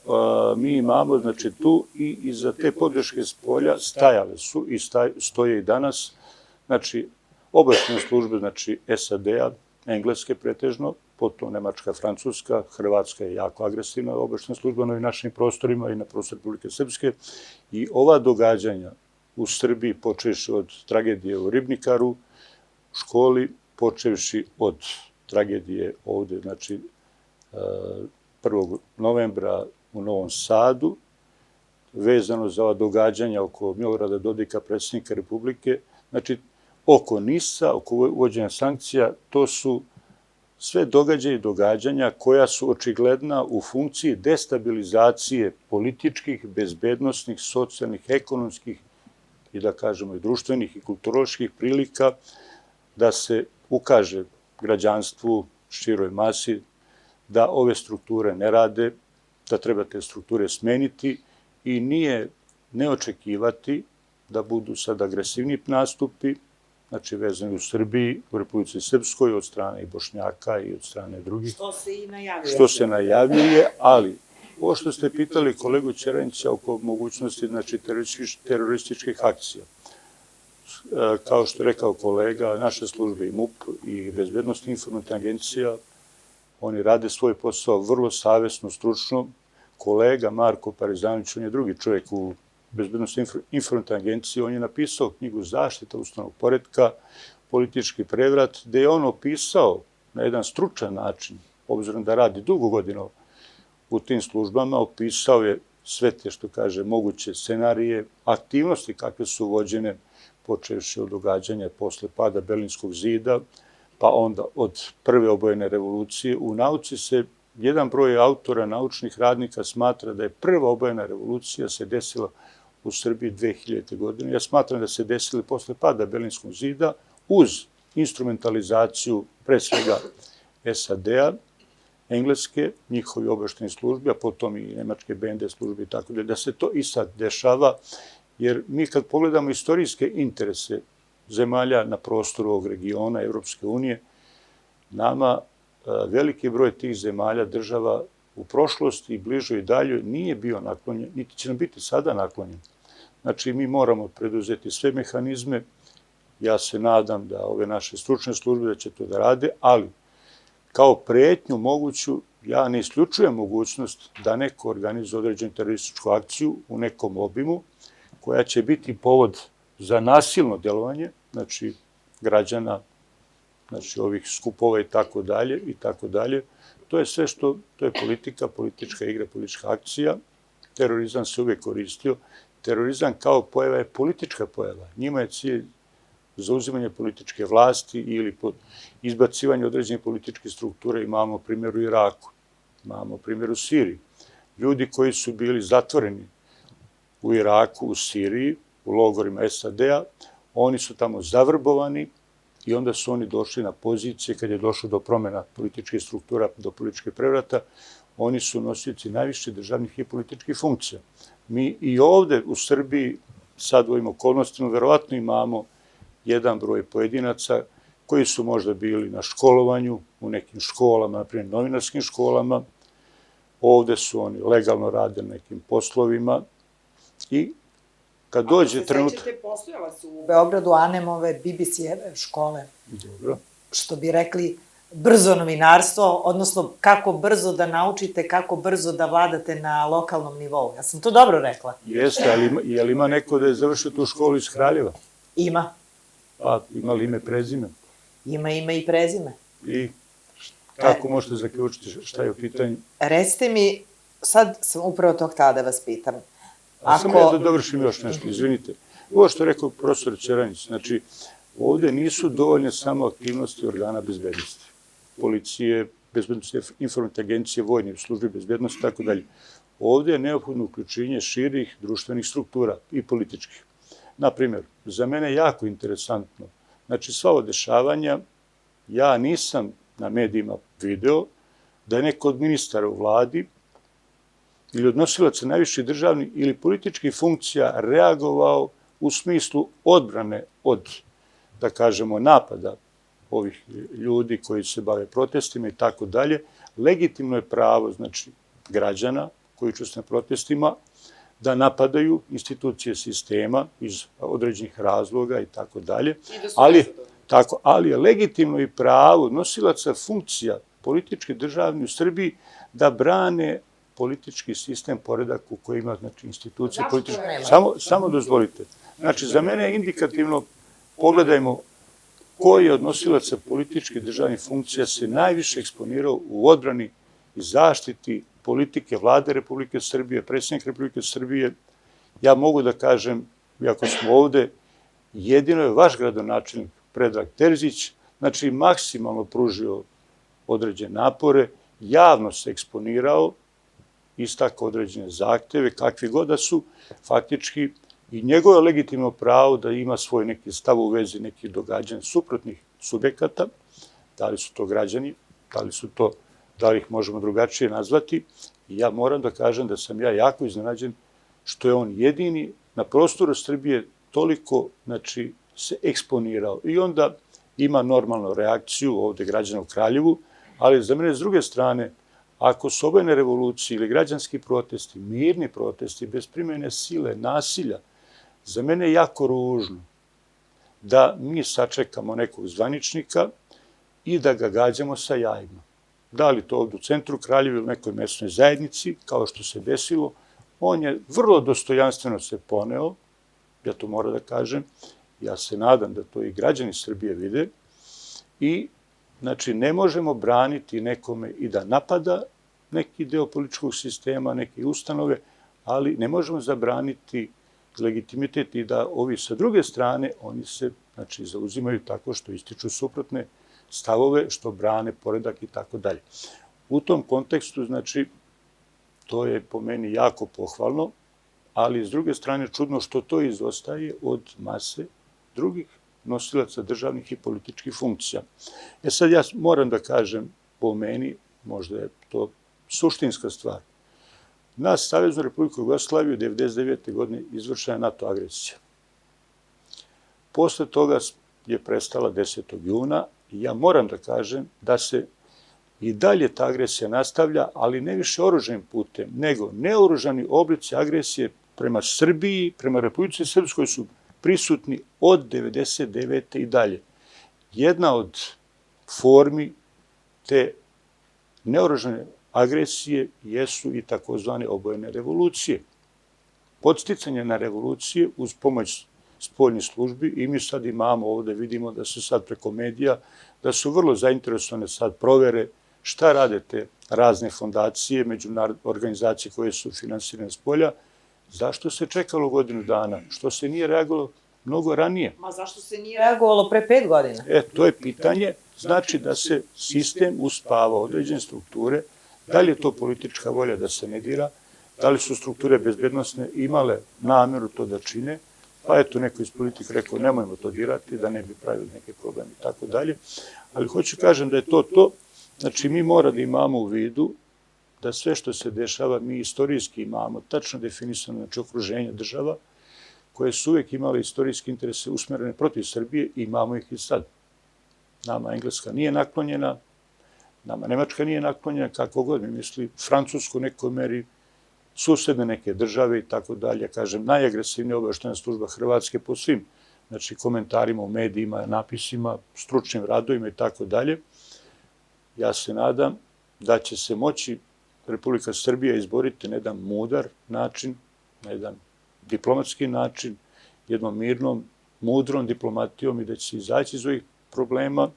mi imamo, znači, tu i iza te podrške s polja stajale su i stoje i danas, znači, obaveštajne službe, znači, SAD-a, engleske pretežno, potom Nemačka, Francuska, Hrvatska je jako agresivna obaveštajna služba na ovim našim prostorima i na prostoru Republike Srpske. I ova događanja u Srbiji, počevši od tragedije u Ribnikaru, školi, počevši od tragedije ovde, znači, 1. novembra u Novom Sadu, vezano za ova događanja oko Milorada Dodika, predsjednika Republike, znači, oko NIS-a, oko uvođenja sankcija, to su sve događaje i događanja koja su očigledna u funkciji destabilizacije političkih, bezbednosnih, socijalnih, ekonomskih i da kažemo i društvenih i kulturoloških prilika da se ukaže građanstvu, široj masi, da ove strukture ne rade, da treba te strukture smeniti i nije neočekivati da budu sad agresivni nastupi, znači vezani u Srbiji, u Republici Srpskoj, od strane i Bošnjaka i od strane drugih. Što se i najavljuje. Što se najavljuje, ali ovo što ste pitali kolegu Ćeranića oko mogućnosti, znači, terorističkih akcija. Kao što je rekao kolega, naše službe i MUP i Bezbednostna informativna agencija, oni rade svoj posao vrlo savesno, stručno. Kolega Marko Parizanović, on je drugi čovjek u Bezbednostnoj informativnoj agenciji, on je napisao knjigu Zaštita ustavnog poretka, politički prevrat, gde je on opisao na jedan stručan način, obzirom da radi dugo godina u tim službama, opisao je sve te, što kaže, moguće scenarije, aktivnosti kakve su vođene, počevši od događanja posle pada Berlinskog zida, pa onda od prve obojene revolucije. U nauci se jedan broj autora, naučnih radnika smatra da je prva obojena revolucija se desila u Srbiji 2000. godine. Ja smatram da se desili posle pada Berlinskog zida uz instrumentalizaciju pre svega SAD-a, engleske, njihovi obaveštajne službe, a potom i nemačke BND službe i tako da se to i sad dešava, jer mi kad pogledamo istorijske interese zemalja na prostoru ovog regiona, Evropske unije, nama veliki broj tih zemalja, država u prošlosti i bližoj i daljoj nije bio naklonjen, niti će nam biti sada naklonjen. Znači, mi moramo preduzeti sve mehanizme, ja se nadam da ove naše stručne službe da će to da rade, ali kao pretnju moguću, ja ne isključujem mogućnost da neko organizuje određenu terorističku akciju u nekom obimu, koja će biti povod za nasilno delovanje, znači građana, znači ovih skupova i tako dalje, i tako dalje. To je sve što, to je politika, politička igra, politička akcija. Terorizam se uvijek koristio. Terorizam kao pojava je politička pojava. Njima je cilj zauzimanje političke vlasti ili izbacivanje određenih političkih struktura. Imamo primjer u Iraku, imamo primjer u Siriji. Ljudi koji su bili zatvoreni u Iraku, u Siriji, u logorima SAD-a, oni su tamo zavrbovani i onda su oni došli na pozicije kad je došlo do promjena političkih struktura, do političke prevrata, oni su nosioci najviše državnih i političkih funkcija. Mi i ovde u Srbiji, sad u ovim okolnostima, verovatno imamo jedan broj pojedinaca koji su možda bili na školovanju, u nekim školama, na primjer novinarskim školama, ovde su oni legalno rade na nekim poslovima i kad dođe trenutak... Ako se sećate, postojala su u Beogradu Anemove, BBC-eve škole, Dobro. što bi rekli brzo novinarstvo, odnosno kako brzo da naučite, kako brzo da vladate na lokalnom nivou. Ja sam to dobro rekla? Jeste, ali je li ima neko da je završio tu školu iz Kraljeva? Ima. Pa ima li ime, prezime? Ima ime i prezime. I kako možete zaključiti šta je u pitanju? Recite mi, Sad sam upravo to htela da vas pitam. A samo ja da dovršim još nešto, izvinite. Ovo što je rekao profesor Ćeranić, znači, ovde nisu dovoljne samo aktivnosti organa bezbednosti, policije, bezbednosti, informativne agencije, vojne službe bezbednosti, tako dalje. Ovde je neophodno uključenje širih društvenih struktura i političkih. Naprimjer, za mene je jako interesantno, znači sva ova dešavanja, ja nisam na medijima video da je neko od ministara u vladi ili od nosilaca najviših državnih ili političkih funkcija reagovao u smislu odbrane od, da kažemo, napada ovih ljudi koji se bave protestima i tako dalje. Legitimno je pravo, znači, građana koji učestvuju na protestima da napadaju institucije sistema iz određenih razloga i tako dalje. Ali je legitimno i pravo nosilaca funkcija političke državne u Srbiji da brane politički sistem, poredak u kojoj ima, znači, institucije političke. Samo dozvolite. Znači, za mene je indikativno, pogledajmo koji od nosilaca političke državnih funkcija se najviše eksponirao u odbrani i zaštiti politike vlade Republike Srbije, predsjednik Republike Srbije. Ja mogu da kažem, iako smo ovde, jedino je vaš gradonačelnik Predrag Terzić, znači maksimalno pružio određene napore, javno se eksponirao, istakao određene zahteve, kakvi god da su, faktički, i njegovo je legitimno pravo da ima svoj neki stav u vezi nekih događanja suprotnih subjekata, da li su to građani, da li ih možemo drugačije nazvati. I ja moram da kažem da sam ja jako iznenađen što je on jedini na prostoru Srbije toliko, znači, se eksponirao. I onda ima normalnu reakciju ovde građana u Kraljevu, ali za mene s druge strane, ako su obojene revolucije ili građanski protesti, mirni protesti, bez primjene sile, nasilja, za mene je jako ružno da mi sačekamo nekog zvaničnika i da ga gađamo sa jajima. Da li to ovdje u centru Kraljeva ili nekoj mesnoj zajednici, kao što se desilo, on je vrlo dostojanstveno se poneo, ja to moram da kažem, ja se nadam da to i građani Srbije vide, i znači ne možemo braniti nekome i da napada neki deo političkog sistema, neke ustanove, ali ne možemo zabraniti legitimitet i da ovi sa druge strane, oni se, znači, zauzimaju tako što ističu suprotne stavove, što brane poredak i tako dalje. U tom kontekstu, znači, to je po meni jako pohvalno, ali s druge strane čudno što to izostaje od mase drugih nosilaca državnih i političkih funkcija. Sad ja moram da kažem, po meni, možda je to suštinska stvar, na Saveznu Republiku Jugoslaviju 1999. godine izvršena NATO agresija. Posle toga je prestala 10. juna i ja moram da kažem da se i dalje ta agresija nastavlja, ali ne više oružanim putem, nego neoružani oblici agresije prema Srbiji, prema Republici Srpskoj su prisutni od 1999. i dalje. Jedna od formi te neoružane agresije jesu i takozvane obojene revolucije. Podsticanje na revolucije uz pomoć spoljnih službi, i mi sad imamo ovde, vidimo da se sad preko medija, da su vrlo zainteresovane sad provere šta rade te razne fondacije, međunarodne organizacije koje su finansirane s polja. Zašto se čekalo godinu dana? Što se nije reagovalo mnogo ranije? Ma zašto se nije reagovalo pre 5 godina? To je pitanje. Znači da se sistem uspava određene strukture. Da li je to politička volja da se ne dira? Da li su strukture bezbednostne imale nameru to da čine? Pa eto, neko iz politike rekao nemojmo to dirati, da ne bi pravili neke probleme i tako dalje. Ali hoću kažem da je to. Znači mi mora da imamo u vidu da sve što se dešava mi istorijski imamo tačno definisano, znači okruženje država koje su uvijek imale istorijske interese usmerene protiv Srbije i imamo ih i sad. Nama Engleska nije naklonjena, nama Nemačka nije naklonjena, kako god mi misli, Francusku u nekoj meri, susedne neke države i tako dalje. Kažem, najagresivnija obaveštajna služba Hrvatske po svim, znači, komentarima u medijima, napisima, stručnim radovima i tako dalje. Ja se nadam da će se moći Republika Srbija izboriti na jedan mudar način, na jedan diplomatski način, jednom mirnom, mudrom diplomatijom i da će se izaći iz ovih problema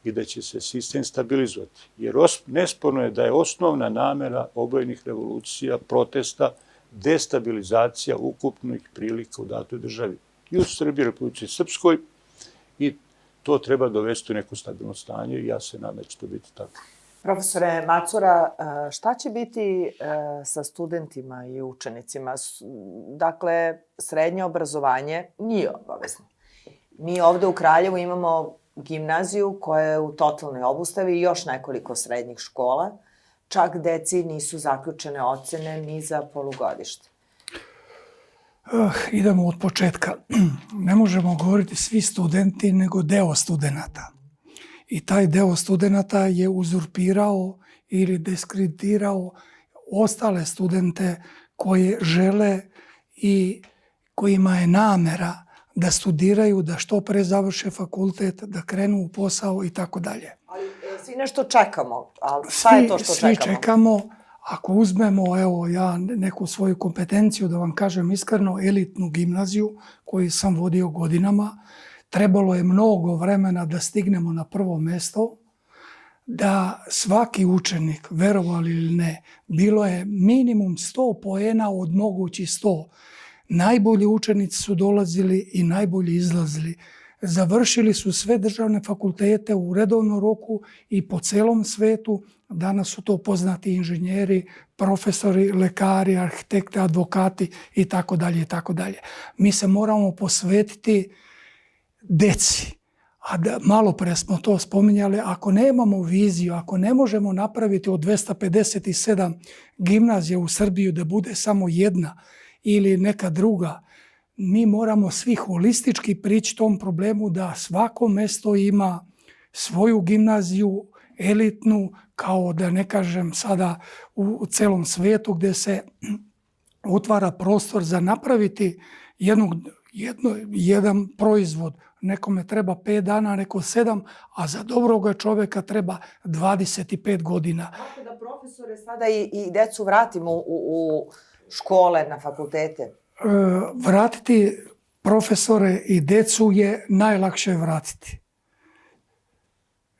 i da će se sistem stabilizovati. Jer nesporno je da je osnovna namera obojenih revolucija, protesta, destabilizacija ukupnih prilika u datoj državi. I u Srbiji, Republici Srpskoj, i to treba dovesti u neko stabilno stanje i ja se nadam da će to biti tako. Profesore Macura, šta će biti sa studentima i učenicima? Dakle, srednje obrazovanje nije obavezno. Mi ovde u Kraljevu imamo gimnaziju koja je u totalnoj obustavi i još nekoliko srednjih škola. Čak deci nisu zaključene ocene ni za polugodište. Idemo od početka. Ne možemo govoriti svi studenti, nego deo studenata. I taj deo studenata je uzurpirao ili diskreditirao ostale studente koje žele i kojima je namera da studiraju, da što pre završe fakultet, da krenu u posao i tako dalje. Ali svi nešto čekamo. A šta je to što čekamo? Svi čekamo. Ako uzmemo, evo, ja neku svoju kompetenciju, da vam kažem iskreno, elitnu gimnaziju koju sam vodio godinama, trebalo je mnogo vremena da stignemo na prvo mesto, da svaki učenik, verovali ili ne, bilo je minimum 100 poena od mogućih 100. Najbolji učenici su dolazili i najbolji izlazili. Završili su sve državne fakultete u redovnom roku i po celom svetu. Danas su to poznati inženjeri, profesori, lekari, arhitekti, advokati i tako dalje i tako dalje. Mi se moramo posvetiti deci. A malo pre smo to spominjali, ako nemamo viziju, ako ne možemo napraviti od 257 gimnazija u Srbiji da bude samo jedna ili neka druga, mi moramo svi holistički prići tom problemu da svako mesto ima svoju gimnaziju, elitnu, kao da ne kažem sada u celom svetu gdje se otvara prostor za napraviti jedan proizvod. Nekome treba 5 dana, neko 7, a za dobroga čoveka treba 25 godina. Kako da profesore sada i decu vratimo u škole, na fakultete? Vratiti profesore i decu je najlakše vratiti.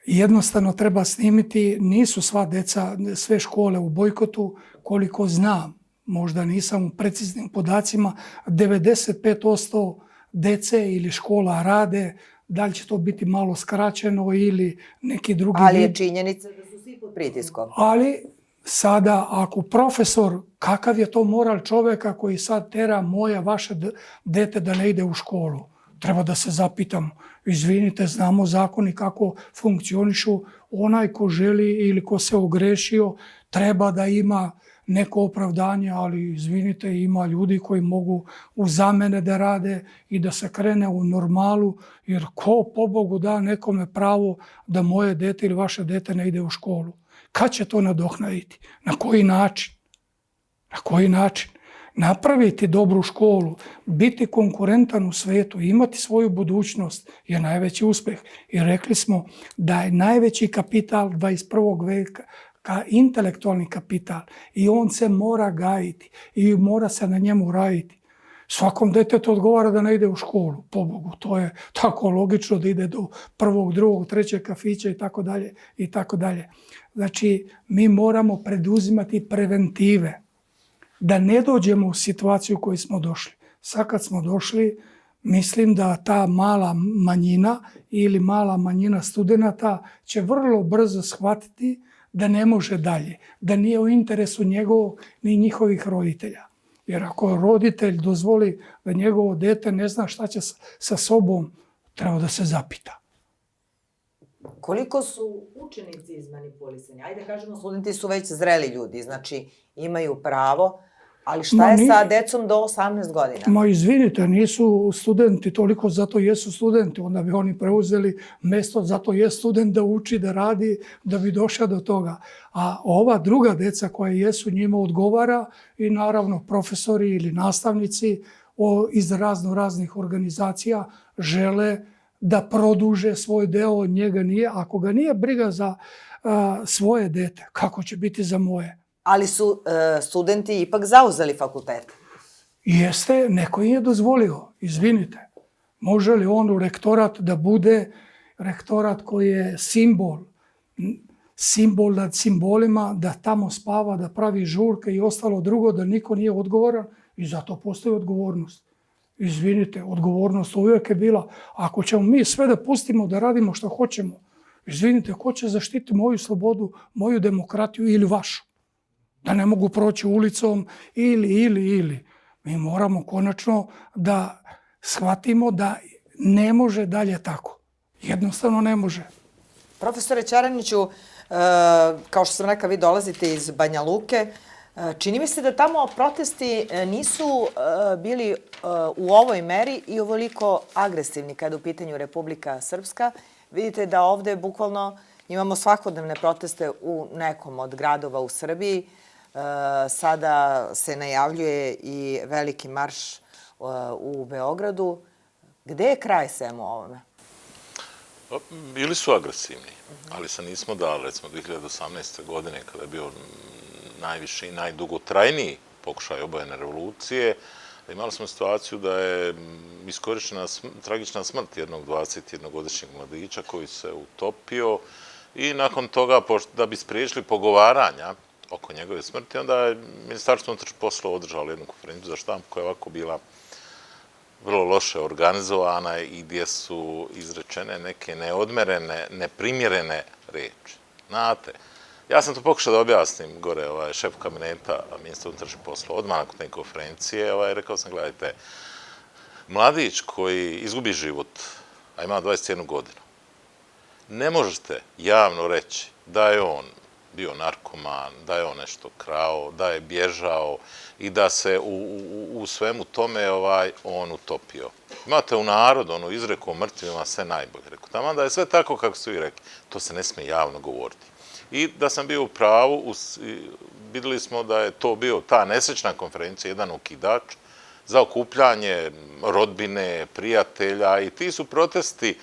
Jednostavno treba snimiti, nisu sva deca, sve škole u bojkotu, koliko znam, možda nisam u preciznim podacima, 95% dece ili škola rade, da li će to biti malo skraćeno ili neki drugi vid. Ali je činjenica da su svi pod pritiskom. Ali sada ako profesor, kakav je to moral čoveka koji sad tera vaše dete da ne ide u školu? Treba da se zapitamo. Izvinite, znamo zakoni kako funkcionišu. Onaj ko želi ili ko se ogrešio treba da ima neko opravdanje, ali izvinite, ima ljudi koji mogu u zamene da rade i da se krene u normalu, jer ko pobogu da nekome pravo da moje dete ili vaše dete ne ide u školu? Kad će to nadoknaditi? Na koji način? Na koji način? Napraviti dobru školu, biti konkurentan u svetu, imati svoju budućnost je najveći uspeh. I rekli smo da je najveći kapital 21. veka intelektualni kapital i on se mora gajiti i mora se na njemu raditi. Svakom detetu odgovara da ne ide u školu, pobogu, to je tako logično da ide do 1., 2., 3. kafića i tako dalje i tako dalje. Znači, mi moramo preduzimati preventive da ne dođemo u situaciju u kojoj smo došli. Sad kad smo došli, mislim da ta mala manjina ili mala manjina studenata će vrlo brzo shvatiti da ne može dalje, da nije u interesu njegovog ni njihovih roditelja. Jer ako roditelj dozvoli da njegovo dete ne zna šta će sa sobom, treba da se zapita. Koliko su učenici izmanipulisani? Ajde kažemo, studenti su već zreli ljudi, znači imaju pravo, ali šta je sa decom do 18 godina? Ma izvinite, nisu studenti toliko, zato jesu studenti, onda bi oni preuzeli mesto, zato je student da uči, da radi, da bi došao do toga. A ova druga deca koja jesu, njima odgovara i naravno profesori ili nastavnici iz raznih organizacija žele da produže svoj deo, od njega nije. Ako ga nije briga za svoje dete, kako će biti za moje? Ali su studenti ipak zauzeli fakultet. Jeste, neko im je dozvolio, izvinite. Može li on u rektorat da bude rektorat koji je simbol nad simbolima, da tamo spava, da pravi žurke i ostalo drugo, da niko nije odgovoran i zato postoji odgovornost. Izvinite, odgovornost uvijek je bila, ako ćemo mi sve da pustimo da radimo što hoćemo, izvinite, ko će zaštiti moju slobodu, moju demokratiju ili vašu? Da ne mogu proći ulicom ili. Mi moramo konačno da shvatimo da ne može dalje tako. Jednostavno ne može. Profesore Ćeraniću, kao što sam rekla, vi dolazite iz Banja Luke. Čini mi se da tamo protesti nisu bili u ovoj meri i ovoliko agresivni kada u pitanju Republika Srpska. Vidite da ovde bukvalno imamo svakodnevne proteste u nekom od gradova u Srbiji. Sada se najavljuje i veliki marš u Beogradu. Gde je kraj svemu ovome? Bili su agresivni, ali se nismo dali. Recimo 2018. godine, kada je bio najviši i najdugotrajniji pokušaj obojene revolucije, imali smo situaciju da je iskorišćena tragična smrt jednog 21-godišnjeg mladića koji se utopio i nakon toga, da bi spriječili pogovaranja oko njegove smrti, onda je Ministarstvo unutrašnjih poslova održalo jednu konferenciju za štampu koja je ovako bila vrlo loše organizovana i gdje su izrečene neke neodmerene, neprimjerene reči. Znate, ja sam to pokušao da objasnim gore šef kabineta ministra unutrašnjih poslova odmah nakon te konferencije, rekao sam, gledajte, mladić koji izgubi život, a ima 21 godinu, ne možete javno reći da je on bio narkoman, da je on nešto krao, da je bježao i da se u svemu tome on utopio. Imate u narodu onu izreku o mrtvima sve najbolje. Rekao, tamo da je sve tako kako su i rekli. To se ne smije javno govoriti. I da sam bio u pravu, vidjeli smo da je to bio ta nesrećna konferencija, jedan okidač za okupljanje rodbine, prijatelja i ti su protesti,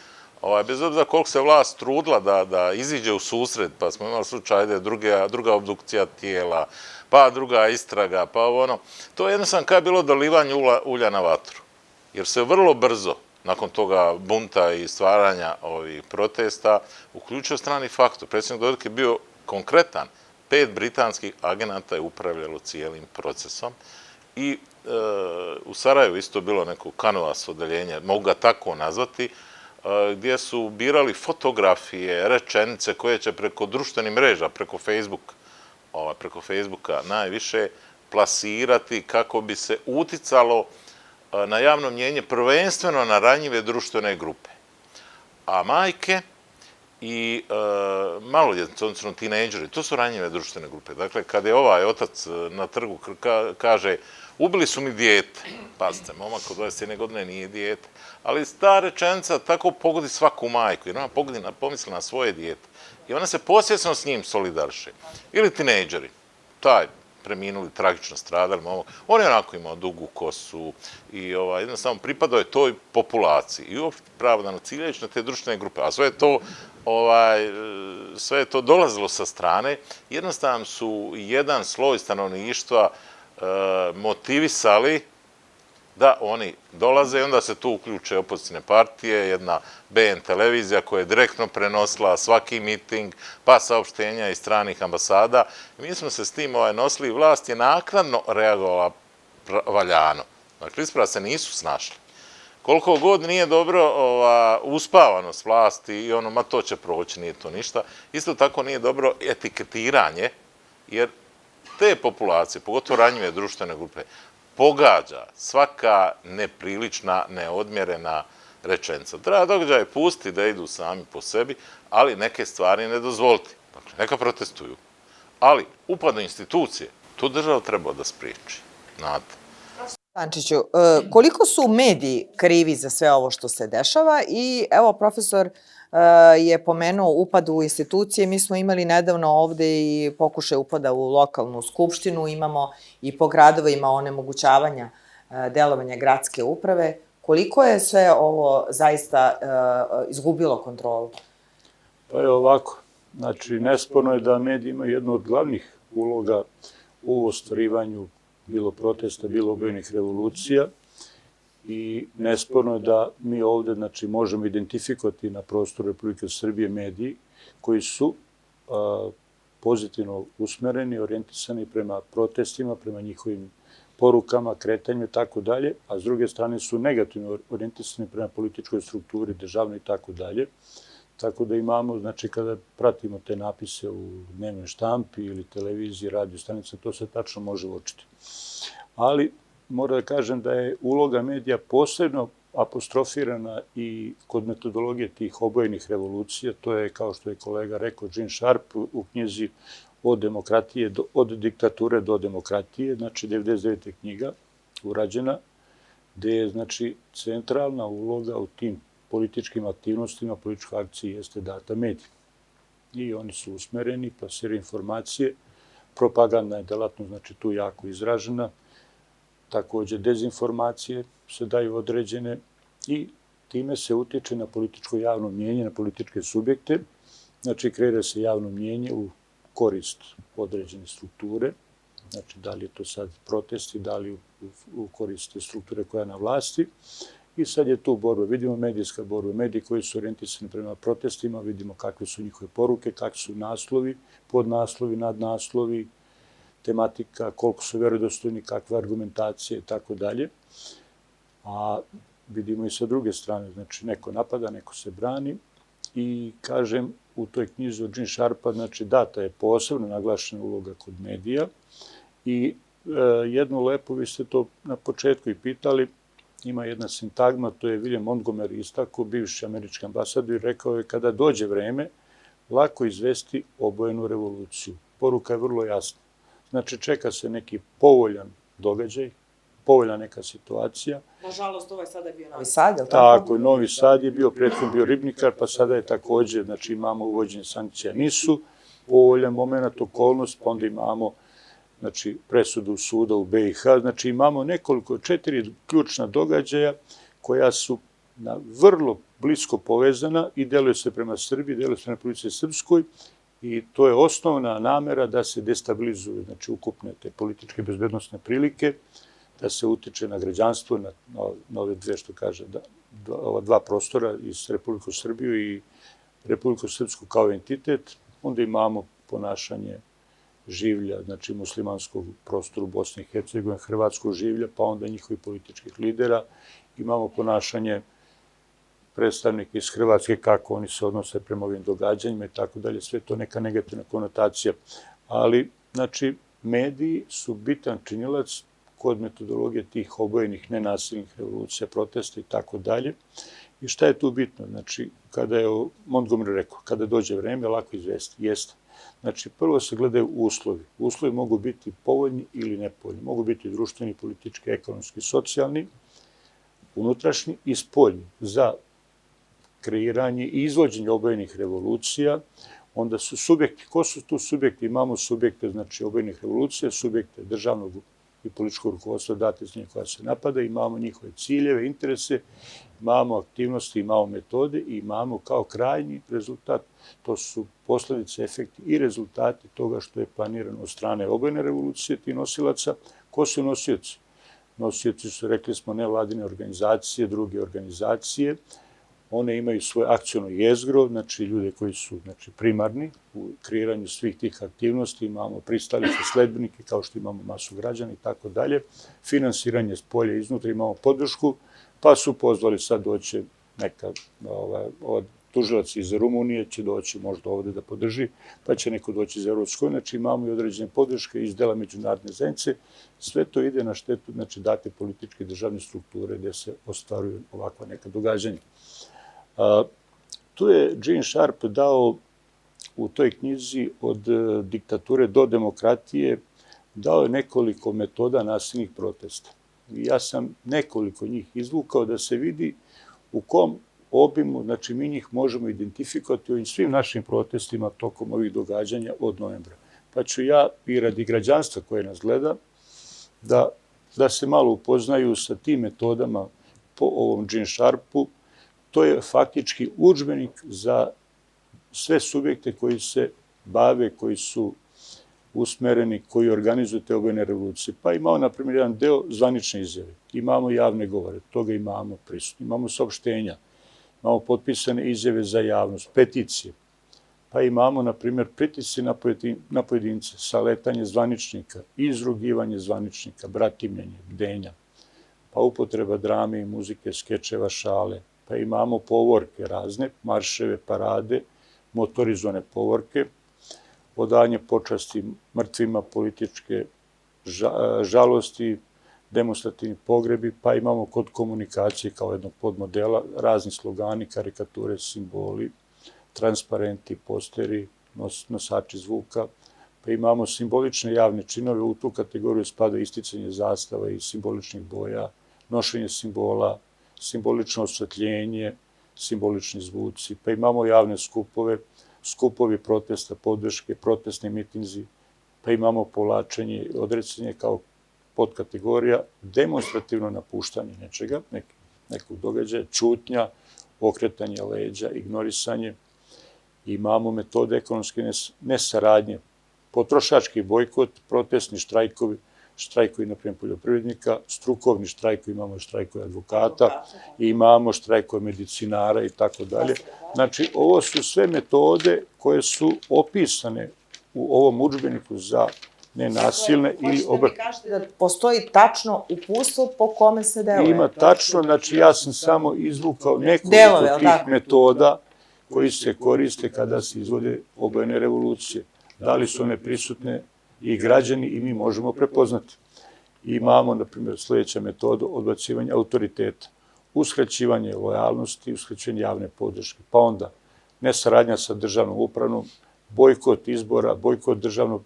bez obzira koliko se vlast trudila da iziđe u susret, pa smo imali slučaj da je druga obdukcija tijela, pa druga istraga, pa ono, to je jednostavno kada je bilo dolivanje ulja na vatru. Jer se vrlo brzo, nakon toga bunta i stvaranja ovih protesta, uključio strani faktor. Predsjednik Dodik je bio konkretan. 5 britanskih agenata je upravljalo cijelim procesom i u Sarajevu isto bilo neko kanovas odeljenje, mogu ga tako nazvati, gdje su birali fotografije, rečenice koje će preko društvenih mreža, preko Facebooka najviše plasirati kako bi se uticalo na javno mnjenje, prvenstveno na ranjive društvene grupe. A majke i maloljetnici, odnosno tinejdžeri, to su ranjive društvene grupe. Dakle, kada je ovaj otac na trgu kaže ubili su mi dijete, pazite, momak od 21 godine nije dijete, ali ta rečenica tako pogodi svaku majku, jer ona pomisli na svoje dijete i ona se posvjesno s njim solidariše. Ili tinejdžeri, taj preminuli, tragično stradali momak, on je onako imao dugu kosu i jednostavno pripadao je toj populaciji i uopšte pravdano ciljajući na te društvene grupe, a sve je to dolazilo sa strane, jednostavno su jedan sloj stanovništva motivisali da oni dolaze i onda se tu uključe opozicijne partije, jedna BN televizija koja je direktno prenosila svaki miting, pa saopštenja iz stranih ambasada. Mi smo se s tim nosili i vlast je naknadno reagovala valjano. Dakle, isprava se nisu snašli. Koliko god nije dobro uspavanost vlasti i ma to će proći, nije to ništa, isto tako nije dobro etiketiranje, jer te populacije, pogotovo ranjive društvene grupe, pogađa svaka neprilična, neodmjerena rečenica. Treba događaje pustiti da idu sami po sebi, ali neke stvari ne dozvoliti. Dakle, neka protestuju. Ali upadne institucije, tu država treba da spriječi. Znate. Stančiću, koliko su mediji krivi za sve ovo što se dešava i evo profesor je pomenuo upad u institucije. Mi smo imali nedavno ovde i pokušaj upada u lokalnu skupštinu, imamo i po gradovima onemogućavanja delovanja gradske uprave. Koliko je sve ovo zaista izgubilo kontrolu? Pa je ovako, znači nesporno je da mediji imaju jednu od glavnih uloga u ostvarivanju bilo protesta, bilo obojenih revolucija i nesporno je da mi ovde znači, možemo identifikovati na prostoru Republike Srbije mediji koji su pozitivno usmereni, orijentisani prema protestima, prema njihovim porukama, kretanju i tako dalje, a s druge strane su negativno orijentisani prema političkoj strukturi, državnoj i tako dalje. Tako da imamo, znači kada pratimo te napise u dnevnoj štampi ili televiziji, radio stanice, to se tačno može uočiti. Ali moram da kažem da je uloga medija posebno apostrofirana i kod metodologije tih obojenih revolucija, to je, kao što je kolega rekao, Gene Sharp u knjizi od diktature do demokratije, znači 99. knjiga urađena, gde je, znači, centralna uloga u tim političkim aktivnostima, političkoj akciji jeste data medija. I oni su usmereni, plasiraju informacije, propagandna je delatnost, znači tu jako izražena, takođe dezinformacije se daju određene i time se utiče na političko javno mnjenje, na političke subjekte, znači kreira se javno mnjenje u korist određene strukture, znači da li je to sad protesti, da li u korist strukture koja je na vlasti. I sad je tu borba, vidimo medijska borba, mediji koji su orijentisani prema protestima, vidimo kakve su njihove poruke, kakvi su naslovi, podnaslovi, nadnaslovi, tematika, koliko su verodostojni, kakve argumentacije i tako dalje. A vidimo i sa druge strane, znači neko napada, neko se brani i kažem u toj knjizi od Gene Sharpa, znači data je posebno naglašena uloga kod medija i jednu lepo, vi ste to na početku i pitali, ima jedna sintagma, to je William Montgomery istakao, bivši američki ambasador, i rekao je kada dođe vreme, lako izvesti obojenu revoluciju. Poruka je vrlo jasna. Znači, čeka se neki povoljan događaj, povoljna neka situacija. Nažalost, ovo je sada bio Novi Sad, je li tako? Tako, Novi Sad je bio, prethodno bio Ribnikar, pa sada je takođe, znači imamo uvođenje sankcija nisu, povoljan moment, okolnost, pa onda imamo znači, presudu suda u BiH, znači imamo nekoliko, 4 ključna događaja koja su vrlo blisko povezana i deluje se prema Srbiji, deluje se prema Republici Srpskoj i to je osnovna namera da se destabilizuju, znači ukupne te političke bezbednostne prilike, da se utiče na građanstvo, na ove dve, što kaže, ova dva prostora iz Republiku Srbiju i Republiku Srpsku kao entitet, onda imamo ponašanje življa, znači muslimanskog prostoru Bosne i Hercegovine, hrvatskog življa, pa onda njihovih političkih lidera. Imamo ponašanje predstavnika iz Hrvatske, kako oni se odnose prema ovim događanjima i tako dalje, sve to neka negativna konotacija. Ali, znači, mediji su bitan činilac kod metodologije tih obojenih nenasilnih revolucija, protesta i tako dalje. I šta je tu bitno? Znači, kada je Montgomery rekao, kada dođe vreme, lako izvesti, jeste. Znači, prvo se gledaju uslovi. Uslovi mogu biti povoljni ili nepovoljni. Mogu biti društveni, politički, ekonomski, socijalni, unutrašnji i spoljni za kreiranje i izvođenje obojenih revolucija. Onda su subjekti. Ko su tu subjekti? Imamo subjekte, znači, obojenih revolucija, subjekte državnog i političkog rukovodstva, date iz njih koja se napada, imamo njihove ciljeve, interese, imamo aktivnosti, imamo metode i imamo kao krajnji rezultat, to su posledice, efekti i rezultati toga što je planirano od strane obojene revolucije, ti nosilaca. Ko su nosioci? Nosioci su, rekli smo, nevladine organizacije, druge organizacije. One imaju svoje akciono jezgro, znači ljude koji su primarni u kreiranju svih tih aktivnosti, imamo pristalice, sledbenike, kao što imamo masu građana i tako dalje, finansiranje s polja i iznutra, imamo podršku, pa su pozvali sad doće neka tužilac iz Rumunije, će doći možda ovde da podrži, pa će neko doći iz Evropskoj, znači imamo i određene podrške iz dela međunarodne zajednice, sve to ide na štetu, znači date političke državne strukture gde se ostvaruju ovakva neka događanja. Tu je Gene Sharp dao u toj knjizi od diktature do demokratije, dao je nekoliko metoda nasilnih protesta. Ja sam nekoliko njih izvukao da se vidi u kom obimu, znači mi njih možemo identifikovati u svim našim protestima tokom ovih događanja od novembra. Pa ću ja i radi građanstva koje nas gleda da se malo upoznaju sa tim metodama po ovom Gene Sharpu. To je faktički udžbenik za sve subjekte koji se bave, koji su usmereni, koji organizuju te obojene revolucije. Pa imamo, na primjer, jedan deo zvanične izjave. Imamo javne govore, toga imamo prisutno. Imamo saopštenja, imamo potpisane izjave za javnost, peticije. Pa imamo, na primjer, pritisci na pojedince, saletanje zvaničnika, izrugivanje zvaničnika, bratimljenje, bdenja, pa upotreba drame i muzike, skečeva, šale, pa imamo povorke razne, marševe, parade, motorizovane povorke, odanje počasti mrtvima, političke žalosti, demonstrativni pogrebi, pa imamo kod komunikacije kao jednog podmodela razni slogani, karikature, simboli, transparenti, posteri, nosači zvuka, pa imamo simbolične javne činove, u tu kategoriju spada isticanje zastava i simboličnih boja, nošenje simbola, simbolično osvetljenje, simbolični zvuci, pa imamo javne skupove, skupovi protesta, podrške, protestni mitinzi, pa imamo povlačenje i odrecanje kao podkategorija, demonstrativno napuštanje nečega, nekog događaja, čutnja, okretanje leđa, ignorisanje. Imamo metode ekonomske nesaradnje, potrošački bojkot, protestni štrajkovi, na primjer, poljoprivrednika, strukovni štrajkovi, imamo štrajkove advokata, imamo štrajkove medicinara i tako dalje. Znači, ovo su sve metode koje su opisane u ovom udžbeniku za nenasilne ili da postoji tačno uputstvo po kome se deluje. Ima tačno, znači ja sam samo izvukao nekoliko tih metoda koji se koriste kada se izvode obojene revolucije. Da li su one prisutne i građani i mi možemo prepoznati. Imamo, na primjer, sljedeća metoda odbacivanja autoriteta, uskraćivanje lojalnosti, uskraćivanje javne podrške, pa onda nesaradnja sa državnom upravom, bojkot izbora, bojkot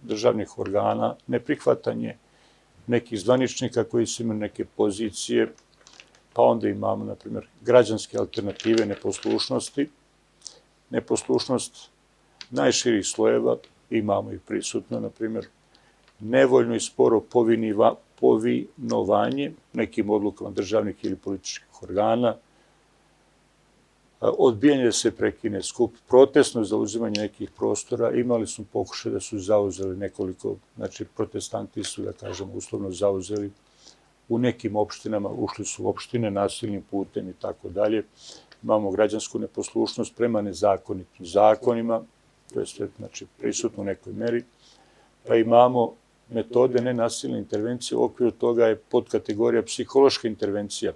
državnih organa, neprihvatanje nekih zvaničnika koji su imali neke pozicije, pa onda imamo, na primjer, građanske alternative neposlušnosti, neposlušnost najširih slojeva, imamo i prisutno, na primjer, nevoljno i sporo povinovanje nekim odlukama državnih ili političkih organa, odbijanje da se prekine skup, protestno zauzimanje nekih prostora, imali smo pokušaj da su zauzeli nekoliko, znači protestanti su, da kažemo, uslovno zauzeli u nekim opštinama, ušli su u opštine nasilnim putem i tako dalje. Imamo građansku neposlušnost prema nezakonitim zakonima, to je sve, znači, prisutno u nekoj meri, pa imamo metode nenasilne intervencije, u okviru toga je podkategorija psihološka intervencija,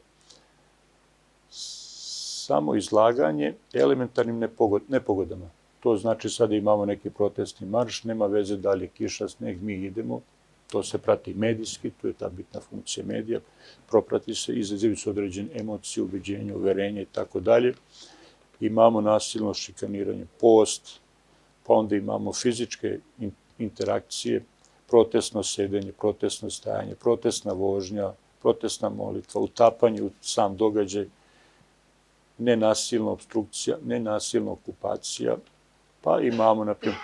samo izlaganje elementarnim nepogodama. To znači sada imamo neki protestni marš, nema veze da li je kiša, sneg, mi idemo, to se prati medijski, to je ta bitna funkcija medija, proprati se, izazivi su određene emocije, ubeđenja, uverenja i tako dalje. Imamo nasilno šikaniranje, post, pa onda imamo fizičke interakcije, protestno sedenje, protestno stajanje, protestna vožnja, protestna molitva, utapanje u sam događaj, nenasilna obstrukcija, nenasilna okupacija, pa imamo, na primjer,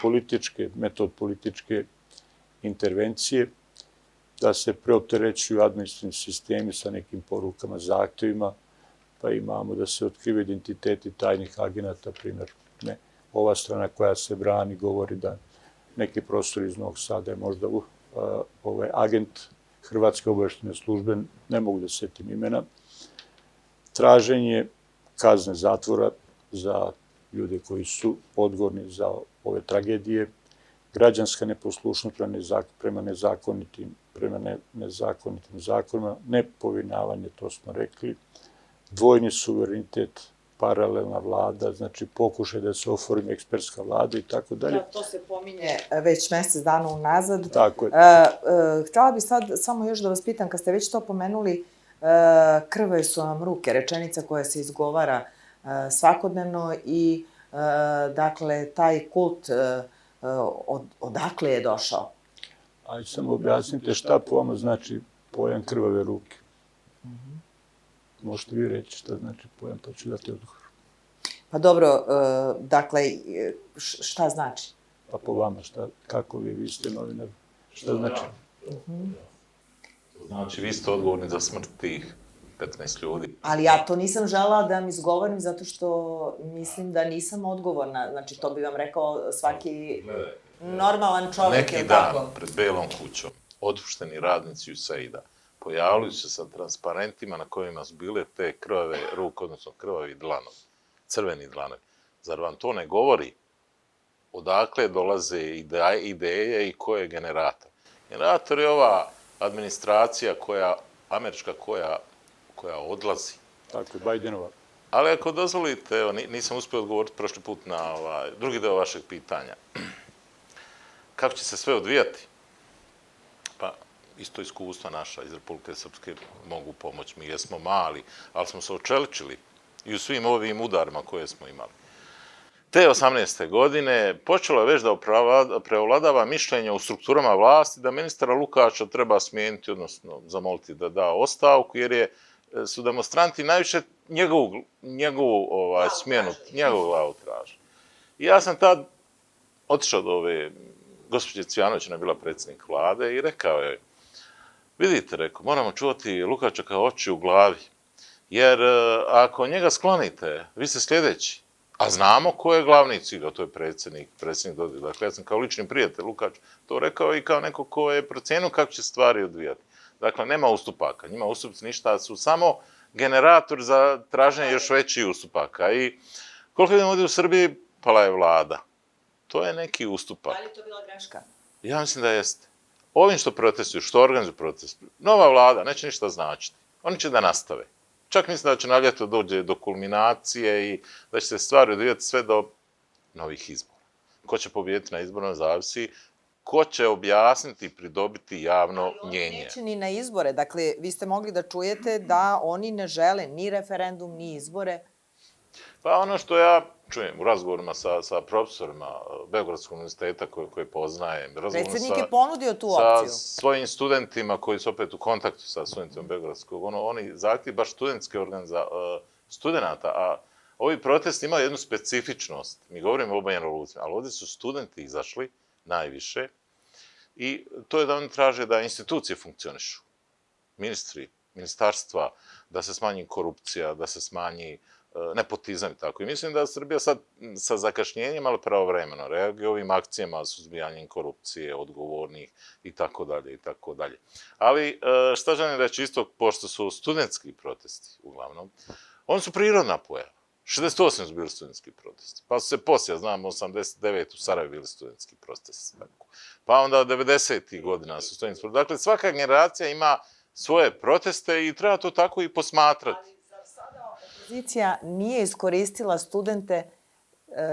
metod političke intervencije, da se preopterećuju administrativni sistemi sa nekim porukama, zahtevima, pa imamo da se otkrive identiteti tajnih agenata, primjer, ova strana koja se brani govori da neki profesor iz Novog Sada je možda agent Hrvatske obavještajne službe, ne mogu da setim imena, traženje kazne zatvora za ljude koji su odgovorni za ove tragedije, građanska neposlušnost prema nezakonitim zakonima, nepovinavanje, to smo rekli, dvojni suverenitet, paralelna vlada, znači pokušaj da se oformi ekspertska vlada i tako dalje. Da, to se pominje već mesec dana unazad. Tako je. Htjela bih sad samo još da vas pitam, kad ste već to pomenuli, krvave su vam ruke, rečenica koja se izgovara svakodnevno i, dakle, taj kult odakle je došao? Ajde samo objasnite šta po vama znači pojam krvave ruke. Možete vi reći šta znači pojam, pa ću dati odgovor. Pa dobro, dakle, šta znači? Pa po vama, kako vi ste novinar, šta znači? Znači, vi ste odgovorni za smrt tih 15 ljudi. Ali ja to nisam žela da mi izgovorim zato što mislim da nisam odgovorna. Znači, to bi vam rekao svaki... Normalan čovjek neki je dan tako. pred Belom kućom otpušteni radnici USAID-a pojavili su se sa transparentima na kojima su bile te krvave ruke, odnosno krvavi dlanovi, crveni dlanovi. Zar vam to ne govori odakle dolaze ideje i ko je generator? Generator je ova administracija američka koja odlazi. Tako je, Bajdenova. Ali ako dozvolite, evo, nisam uspio odgovoriti prošli put na drugi deo vašeg pitanja. Kako će se sve odvijati? Pa, isto iskustva naša iz Republike Srpske mogu pomoći. Mi jesmo mali, ali smo se očeličili i u svim ovim udarima koje smo imali. Te 18. godine počelo je već da preovladava mišljenje u strukturama vlasti da ministra Lukača treba smijeniti, odnosno zamoliti da da ostavku, jer su demonstranti najviše njegovu smjenu, njegovu glavu traže. I ja sam tad otišao do ove gospođe Cvjanović, ona je bila predsjednik vlade, i rekao je, vidite, rekao, moramo čuvati Lukača kao oči u glavi, jer ako njega sklonite, vi ste sljedeći, a znamo ko je glavni cilj, a to je predsjednik Dodik. Dakle, ja sam kao lični prijatelj Lukač to rekao i kao neko ko je procenio kako će stvari odvijati. Dakle, nema ustupaka, njima ustupci ništa, su samo generator za traženje još većih ustupaka. I koliko vidimo ovdje u Srbiji, pala je vlada. To je neki ustupak. Da li je to bila greška? Ja mislim da jeste. Ovim što protestuju, što organizuju protestuju, nova vlada neće ništa značiti. Oni će da nastave. Čak mislim da će na ljeto dođe do kulminacije i da će se stvari odvijati sve do novih izbora. Ko će pobijediti na izborima zavisi, ko će objasniti i pridobiti javno mnjenje. Ali neće ni na izbore. Dakle, vi ste mogli da čujete da oni ne žele ni referendum, ni izbore. Pa ono što ja čujem u razgovorima sa profesorima Beogradskog univerziteta koje poznajem, Predsjednik je ponudio tu opciju. sa svojim studentima koji su opet u kontaktu sa studentima Beogradskog, oni zahtjevi baš studentske studenta, a ovi protesti imaju jednu specifičnost. Mi govorimo o obojenim revolucijama, ali ovdje su studenti izašli najviše i to je da oni traže da institucije funkcionišu. Ministri, ministarstva, da se smanji korupcija, da se smanji nepotizam i tako. I mislim da Srbija sad sa zakašnjenjem, ali pravovremeno reaguje ovim akcijama suzbijanjem korupcije, odgovornih i tako dalje i tako dalje. Ali šta želim reći isto, pošto su studentski protesti uglavnom, oni su prirodna pojava. 68 su bili studentski protesti. Pa su se poslije, znam, 89 u Sarajevu bili studentski protesti. Pa onda 90. godina su studentski protesti. Dakle, svaka generacija ima svoje proteste i treba to tako i posmatrati. Opozicija nije iskoristila studente,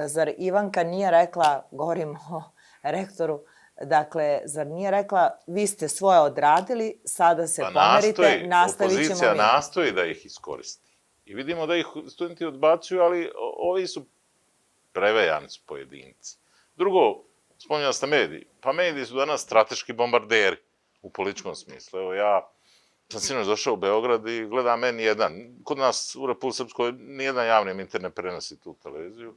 zar Ivanka nije rekla, govorim o rektoru, dakle, zar nije rekla, vi ste svoje odradili, sada se pomerite, nastavit ćemo mi. Opozicija nastoji da ih iskoristi. I vidimo da ih studenti odbacuju, ali ovi su prevejani su pojedinci. Drugo, spominjali ste mediji. Pa mediji su danas strateški bombarderi u političkom smislu. Evo ja sam sinoć došao u Beograd i gledam N1. Kod nas u Republike Srpskoj nijedan javni emitter ne prenosi tu televiziju.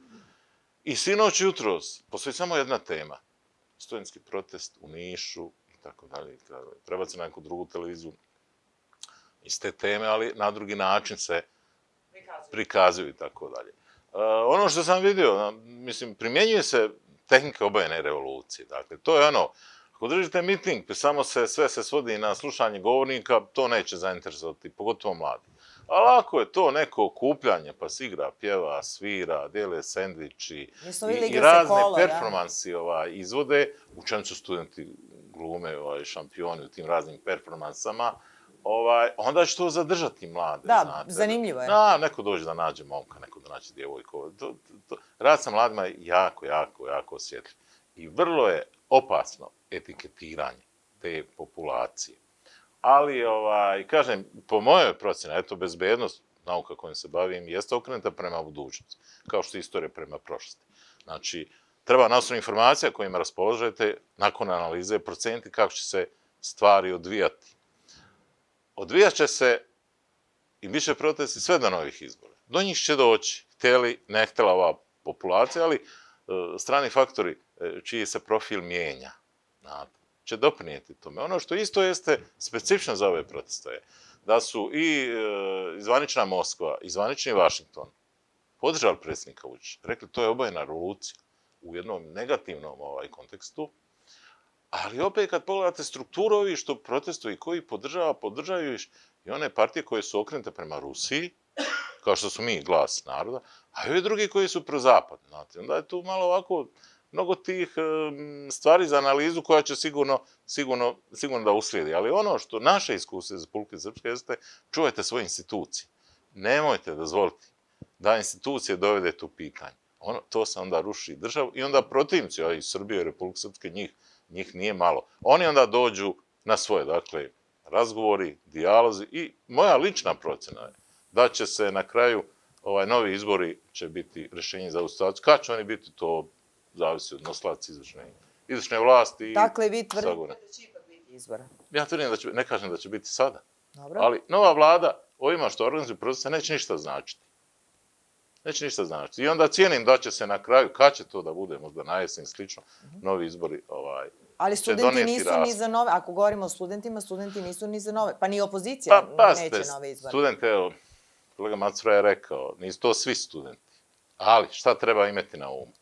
I sinoć jutros postoji samo jedna tema. Studentski protest u Nišu i tako dalje. Prebaci na neku drugu televiziju iz te teme, ali na drugi način se prikazuju i tako dalje. Ono što sam vidio, mislim, primjenjuje se tehnika obojene revolucije. Dakle, to je ono, ako držite miting, pa samo sve se svodi na slušanje govornika, to neće zainteresovati, pogotovo mladi. Ali ako je to neko okupljanje, pa se igra, pjeva, svira, dijele sendviči i razne performansi izvode, u čem su studenti glume, šampioni u tim raznim performansama, onda će to zadržati mlade. Da, zanimljivo je. Da, neko dođe da nađe momka, neko da nađe djevojku. Rad sa mladima je jako, jako, jako osjetljiv. I vrlo je opasno etiketiranje te populacije. Ali, kažem, po mojoj procjeni, eto, bezbednost, nauka kojom se bavim, jeste okrenuta prema budućnosti, kao što je istorija prema prošlosti. Znači, treba na osnovu informacija kojima raspoložete, nakon analize, proceniti kako će se stvari odvijati. Odvijat će se i bit će protesti sve do novih izbora. Do njih će doći, htjeli, ne htjela ova populacija, ali strani faktori čiji se profil mijenja, će doprinijeti tome. Ono što isto jeste specifično za ove proteste je da su i zvanična Moskva i zvanični Vašington podržali predsjednika Vučića. Rekli, to je obojena revolucija. u jednom negativnom kontekstu, ali opet kad pogledate strukturu ovih što protestuju i koji podržavaju i one partije koje su okrenute prema Rusiji, kao što su mi Glas naroda, a i ovi drugi koji su prozapadni. Znate, onda je tu malo ovako mnogo tih stvari za analizu koja će sigurno da uslijedi. Ali ono što naše iskustvo iz Republike Srpske jeste, čuvajte svoje institucije. Nemojte dozvoliti da institucije dovedete u pitanje. To se onda ruši državu i onda protivnici iz Srbije i Republike Srpske, njih nije malo. Oni onda dođu na svoje, dakle, razgovori, dijalozi i moja lična procena je da će se na kraju novi izbori će biti rješenje za ovu situaciju. Kad će oni biti, to zavisi od nosilaca izvršne vlasti. Dakle, vi tvrdite da će ipak biti izbora. Ja tvrdim da će, ne kažem da će biti sada, Dobro. ali nova vlada ovima što organizuju proteste neće ništa značiti. Neće ništa značiti. I onda cijenim da će se na kraju, kad će to da bude, možda na jesen slično, novi izbori Ali će studenti donijeti nisu rast. ni za nove, ako govorimo o studentima, studenti nisu ni za nove, pa ni opozicija neće nove izbore. Student, evo, kolega Macura je rekao, nisu to svi studenti. Ali, šta treba imati na umu?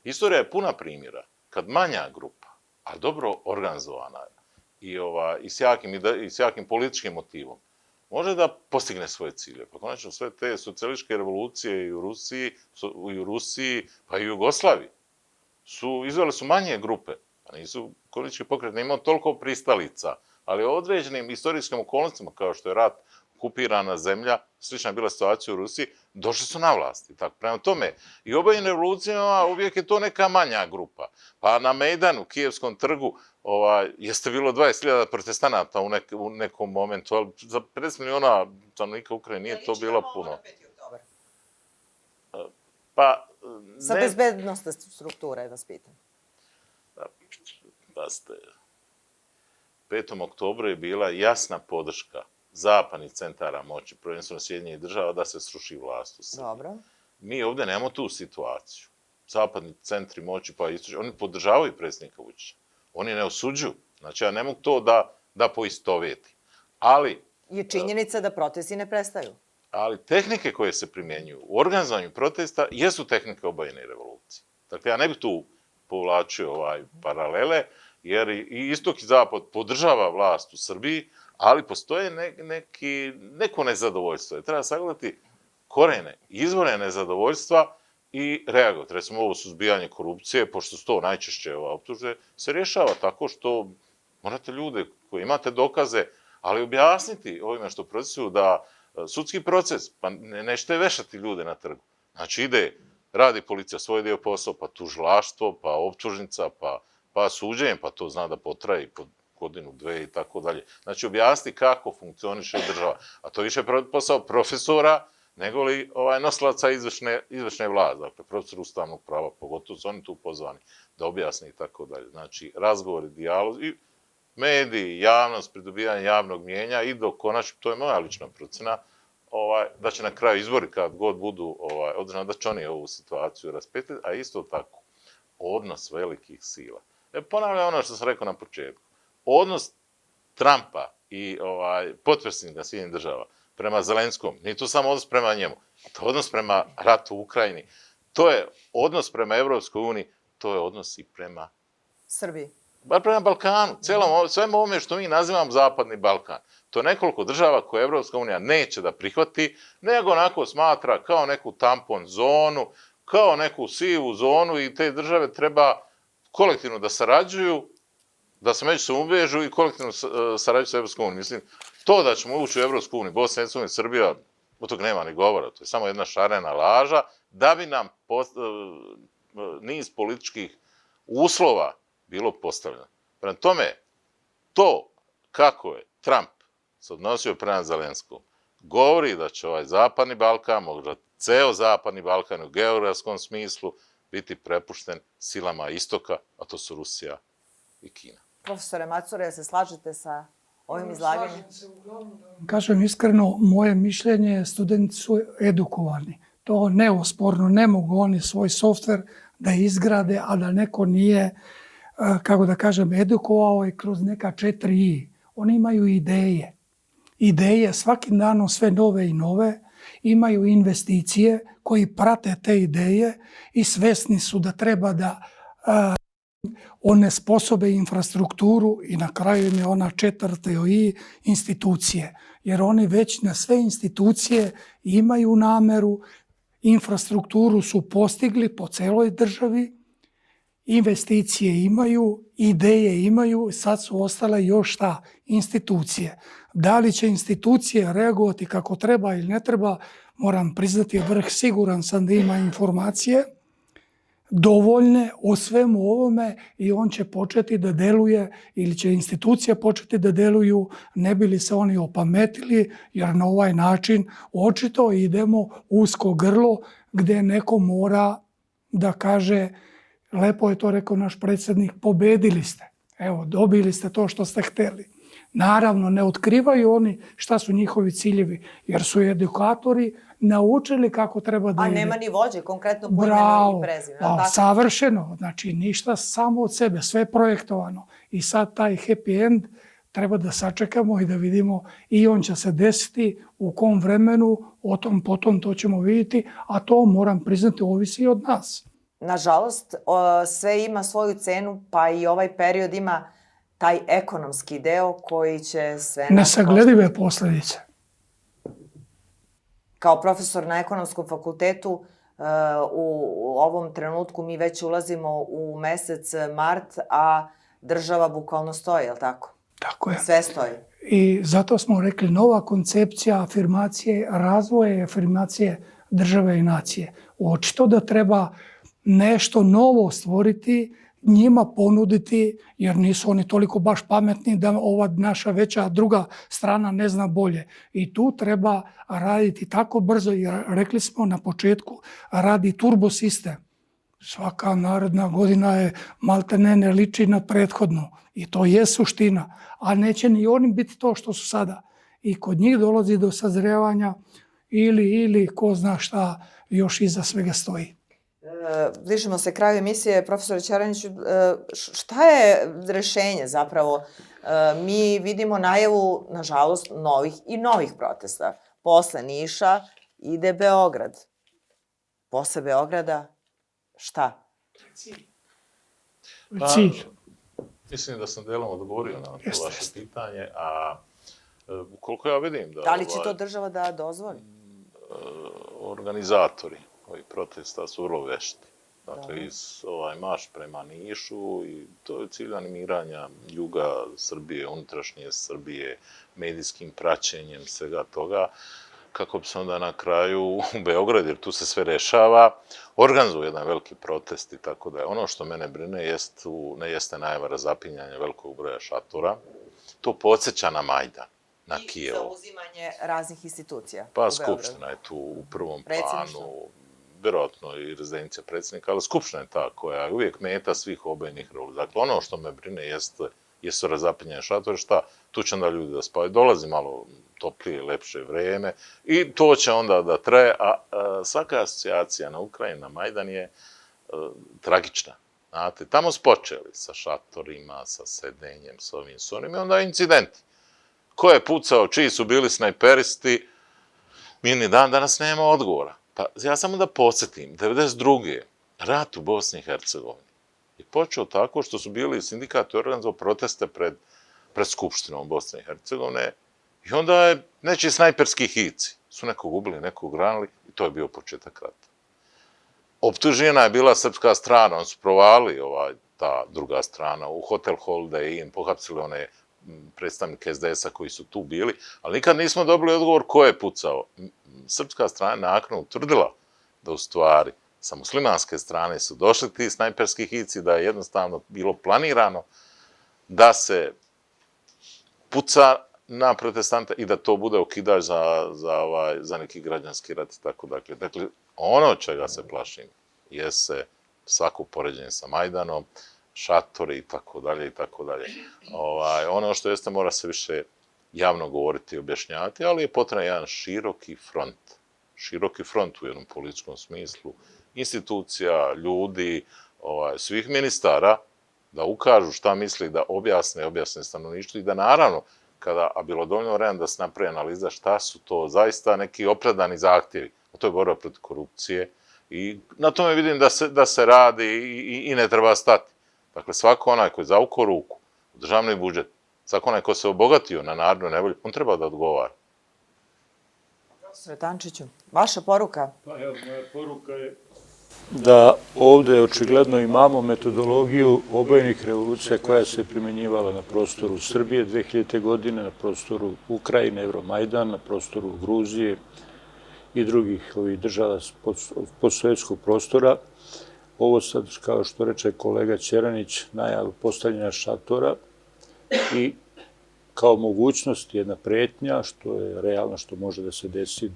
Istorija je puna primjera, kad manja grupa, a dobro organizovana i s jakim političkim motivom, može da postigne svoje cilje. Pa konačno sve te socijalističke revolucije i u Rusiji, pa i u Jugoslaviji, izvele su manje grupe, pa nisu komunistički pokret ne imao toliko pristalica, ali u određenim istorijskim okolnostima, kao što je rat, okupirana zemlja, slična je bila situacija u Rusiji, došli su na vlast. Prema tome, i obojim revolucijama uvijek je to neka manja grupa. Pa na Mejdanu, Kijevskom trgu, jeste bilo 20.000 protestanata u nekom momentu, ali za 50 miliona stanovnika Ukrajine nije to bilo puno. Pa, Sa bezbednostne strukture, vas pitam. Da ste, 5. oktobru je bila jasna podrška zapadnih centara moći, prvenstveno Sjedinjenih država, da se sruši vlast u Srbiji. Dobro. Mi ovdje nemamo tu situaciju. Zapadni centri moći, pa istočni, oni podržavaju predsjednika Vučića. Oni ne osuđuju. Znači, ja ne mogu to da poistovjeti. Ali... Je činjenica da protesti ne prestaju. Ali tehnike koje se primjenjuju u organizovanju protesta jesu tehnike obojene revolucije. Dakle, ja ne bih tu povlačio paralele, jer i istok i zapad podržava vlast u Srbiji, ali postoje neko nezadovoljstvo. Treba sagledati korene, izvore nezadovoljstva i reagovati. Recimo, ovo suzbijanje korupcije, pošto su to najčešće optužbe, se rješava tako što morate ljude koji imate dokaze, ali objasniti ovima što procesuju da sudski proces, pa nećete vešati ljude na trgu. Znači, radi policija svoj dio posao, pa tužilaštvo, pa optužnica, pa suđenje, pa to zna da potraje po godinu, dve i tako dalje. Znači, objasniti kako funkcioniše država. A to više posao profesora, nego li nosilaca izvršne vlasti, dakle, profesor ustavnog prava, pogotovo su oni tu pozvani da objasne i tako dalje. Znači, razgovori, dijalog i mediji, javnost, pridobivanje javnog mnijenja i do konačno, to je moja lična procena, da će na kraju izbori kad god budu održani, da će oni ovu situaciju raspetiti, a isto tako odnos velikih sila. Ponavljam ono što sam rekao na početku. Odnos Trumpa i potpredsjednika Sjedinjenih država prema Zelenskom, nije to samo odnos prema njemu, to je odnos prema ratu u Ukrajini, to je odnos prema Evropskoj uniji, to je odnos i prema Srbiji. Bar prema Balkanu, svemu ovome što mi nazivamo Zapadni Balkan. To je nekoliko država koje Evropska unija neće da prihvati, nego onako smatra kao neku tampon zonu, kao neku sivu zonu i te države treba kolektivno da sarađuju, da se međusobno uvežu i kolektivno sarađuju sa Evropskom unijom. Mislim, to da ćemo ući u Evropsku uniju, Bosna i Hercegovina i Srbija, od toga nema ni govora, to je samo jedna šarena laža, da bi nam niz političkih uslova bilo postavljeno. Prema tome, to kako je Trump se odnosio prema Zelenskom, govori da će ovaj Zapadni Balkan, možda ceo Zapadni Balkan u geografskom smislu, biti prepušten silama istoka, a to su Rusija i Kina. Profesore Macura, jel se slažete sa ovim izlaganjem? Slažem se uglavnom. Kažem iskreno, moje mišljenje je studenti su edukovani. To neosporno, ne mogu oni svoj softver da izgrade, a da neko nije, kako da kažem, edukovao i kroz neka 4i. Oni imaju ideje. Ideje svakim danom sve nove i nove Imaju investicije koji prate te ideje i svesni su da treba da onesposobe infrastrukturu i na kraju im je ona četvrta i institucije. Jer oni već na sve institucije imaju nameru, infrastrukturu su postigli po celoj državi, investicije imaju, ideje imaju, sad su ostale još šta? Institucije. Da li će institucije reagovati kako treba ili ne treba, moram priznati, vrh siguran sam da ima informacije dovoljne o svemu ovome i on će početi da deluje ili će institucije početi da deluju ne bi li se oni opametili, jer na ovaj način očito idemo usko grlo gde neko mora da kaže, lepo je to rekao naš predsjednik, pobedili ste. Evo, dobili ste to što ste hteli. Naravno, ne otkrivaju oni šta su njihovi ciljevi, jer su edukatori naučili kako treba da ide. A nema ni vođe, konkretno po imenu i prezimenu. Savršeno. Znači, ništa samo od sebe, sve projektovano. I sad taj happy end treba da sačekamo i da vidimo i on će se desiti u kom vremenu, o tom potom to ćemo vidjeti, a to moram priznati ovisi od nas. Nažalost, sve ima svoju cenu, pa i ovaj period ima taj ekonomski deo koji će sve... Nesagledive posljedice. Kao profesor na ekonomskom fakultetu, u ovom trenutku mi već ulazimo u mesec mart, a država bukvalno stoji, je li tako? Tako je. Sve stoji. I zato smo rekli nova koncepcija afirmacije, razvoja i afirmacije države i nacije. Očito da treba nešto novo stvoriti, njima ponuditi, jer nisu oni toliko baš pametni da ova naša veća druga strana ne zna bolje. I tu treba raditi tako brzo, jer rekli smo na početku, radi turbo sistem. Svaka naredna godina je maltene ne liči na prethodnu. I to je suština. A neće ni oni biti to što su sada. I kod njih dolazi do sazrevanja ili ko zna šta još iza svega stoji. Bližimo se kraju emisije. Profesore Ćeraniću, šta je rešenje zapravo? Mi vidimo najavu, nažalost, novih protesta. Posle Niša ide Beograd. Posle Beograda šta? Cilj. Mislim da sam delom odgovorio na to vaše pitanje, a koliko ja vidim da... Da li će to država da dozvoli? Organizatori ovih protesta su vrlo vešti. Dakle, marš prema Nišu i to je cilj animiranja juga Srbije, unutrašnje Srbije, medijskim praćenjem svega toga, kako bi se onda na kraju u Beograd, jer tu se sve rešava, organizuje jedan veliki protest i tako da je. Ono što mene brine ne jeste najava razapinjanja velikog broja šatora, to podsjeća na Majdan, na Kijevo. I zauzimanje raznih institucija. Pa Skupština je tu u prvom planu, vjerojatno i rezidencija predsjednika, ali Skupština je ta koja je uvijek meta svih obojenih revolucija. Dakle, ono što me brine jesu razapinjanje šatora, šta tu će onda ljudi da spavaju. Dolazi malo toplije, lepše vreme i to će onda da traje, a svaka asocijacija na Ukrajinu, na Majdan je tragična. Znate, tamo su počeli sa šatorima, sa sedenjem, s ovim, s onim i onda incidenti. Ko je pucao, čiji su bili snajperisti, mi ni dan danas nema odgovora. Pa ja samo da podsjetim, 1992. rat u Bosni i Hercegovini je počeo tako što su bili sindikati organizovali proteste pred Skupštinom Bosne i Hercegovine i onda je nečiji snajperski hici su nekog ubili, nekog ranili i to je bio početak rata. Optužena je bila srpska strana, oni su provali ta druga strana u Hotel Holiday Inn, pohapsili one predstavnike SDS-a koji su tu bili, ali nikad nismo dobili odgovor ko je pucao. Srpska strana je nakon utvrdila da u stvari sa muslimanske strane su došli ti snajperski hici, da je jednostavno bilo planirano da puca na protestante i da to bude okidač za neki građanski rat i tako dakle. Dakle, ono čega se plašim jeste svako poređenje sa Majdanom, šatori i tako dalje i tako dalje. Ono što jeste mora se više javno govoriti i objašnjavati, ali je potreban jedan široki front u jednom političkom smislu, institucija, ljudi, svih ministara, da ukažu šta misli, da objasne stanovništvu i da naravno a bilo dovoljno vremena da se napravi analiza šta su to zaista neki opravdani zahtjevi. A to je borba protiv korupcije i na tome vidim da se radi i ne treba stati. Dakle, svako onaj koji je zavukao ruku u državni budžet, svako onaj ko se obogatio na narodnoj nevolji, on treba da odgovara. Profesore Tančiću, vaša poruka? Pa evo, moja poruka je da ovde očigledno imamo metodologiju obojenih revolucija koja se primjenjivala na prostoru Srbije 2000. godine, na prostoru Ukrajine, Euromajdan, na prostoru Gruzije i drugih ovih država postsovjetskog prostora. Ovo sad, kao što reče kolega Ćeranić, najavu postavljanja šatora i kao mogućnost jedna pretnja, što je realno, što može da se desi,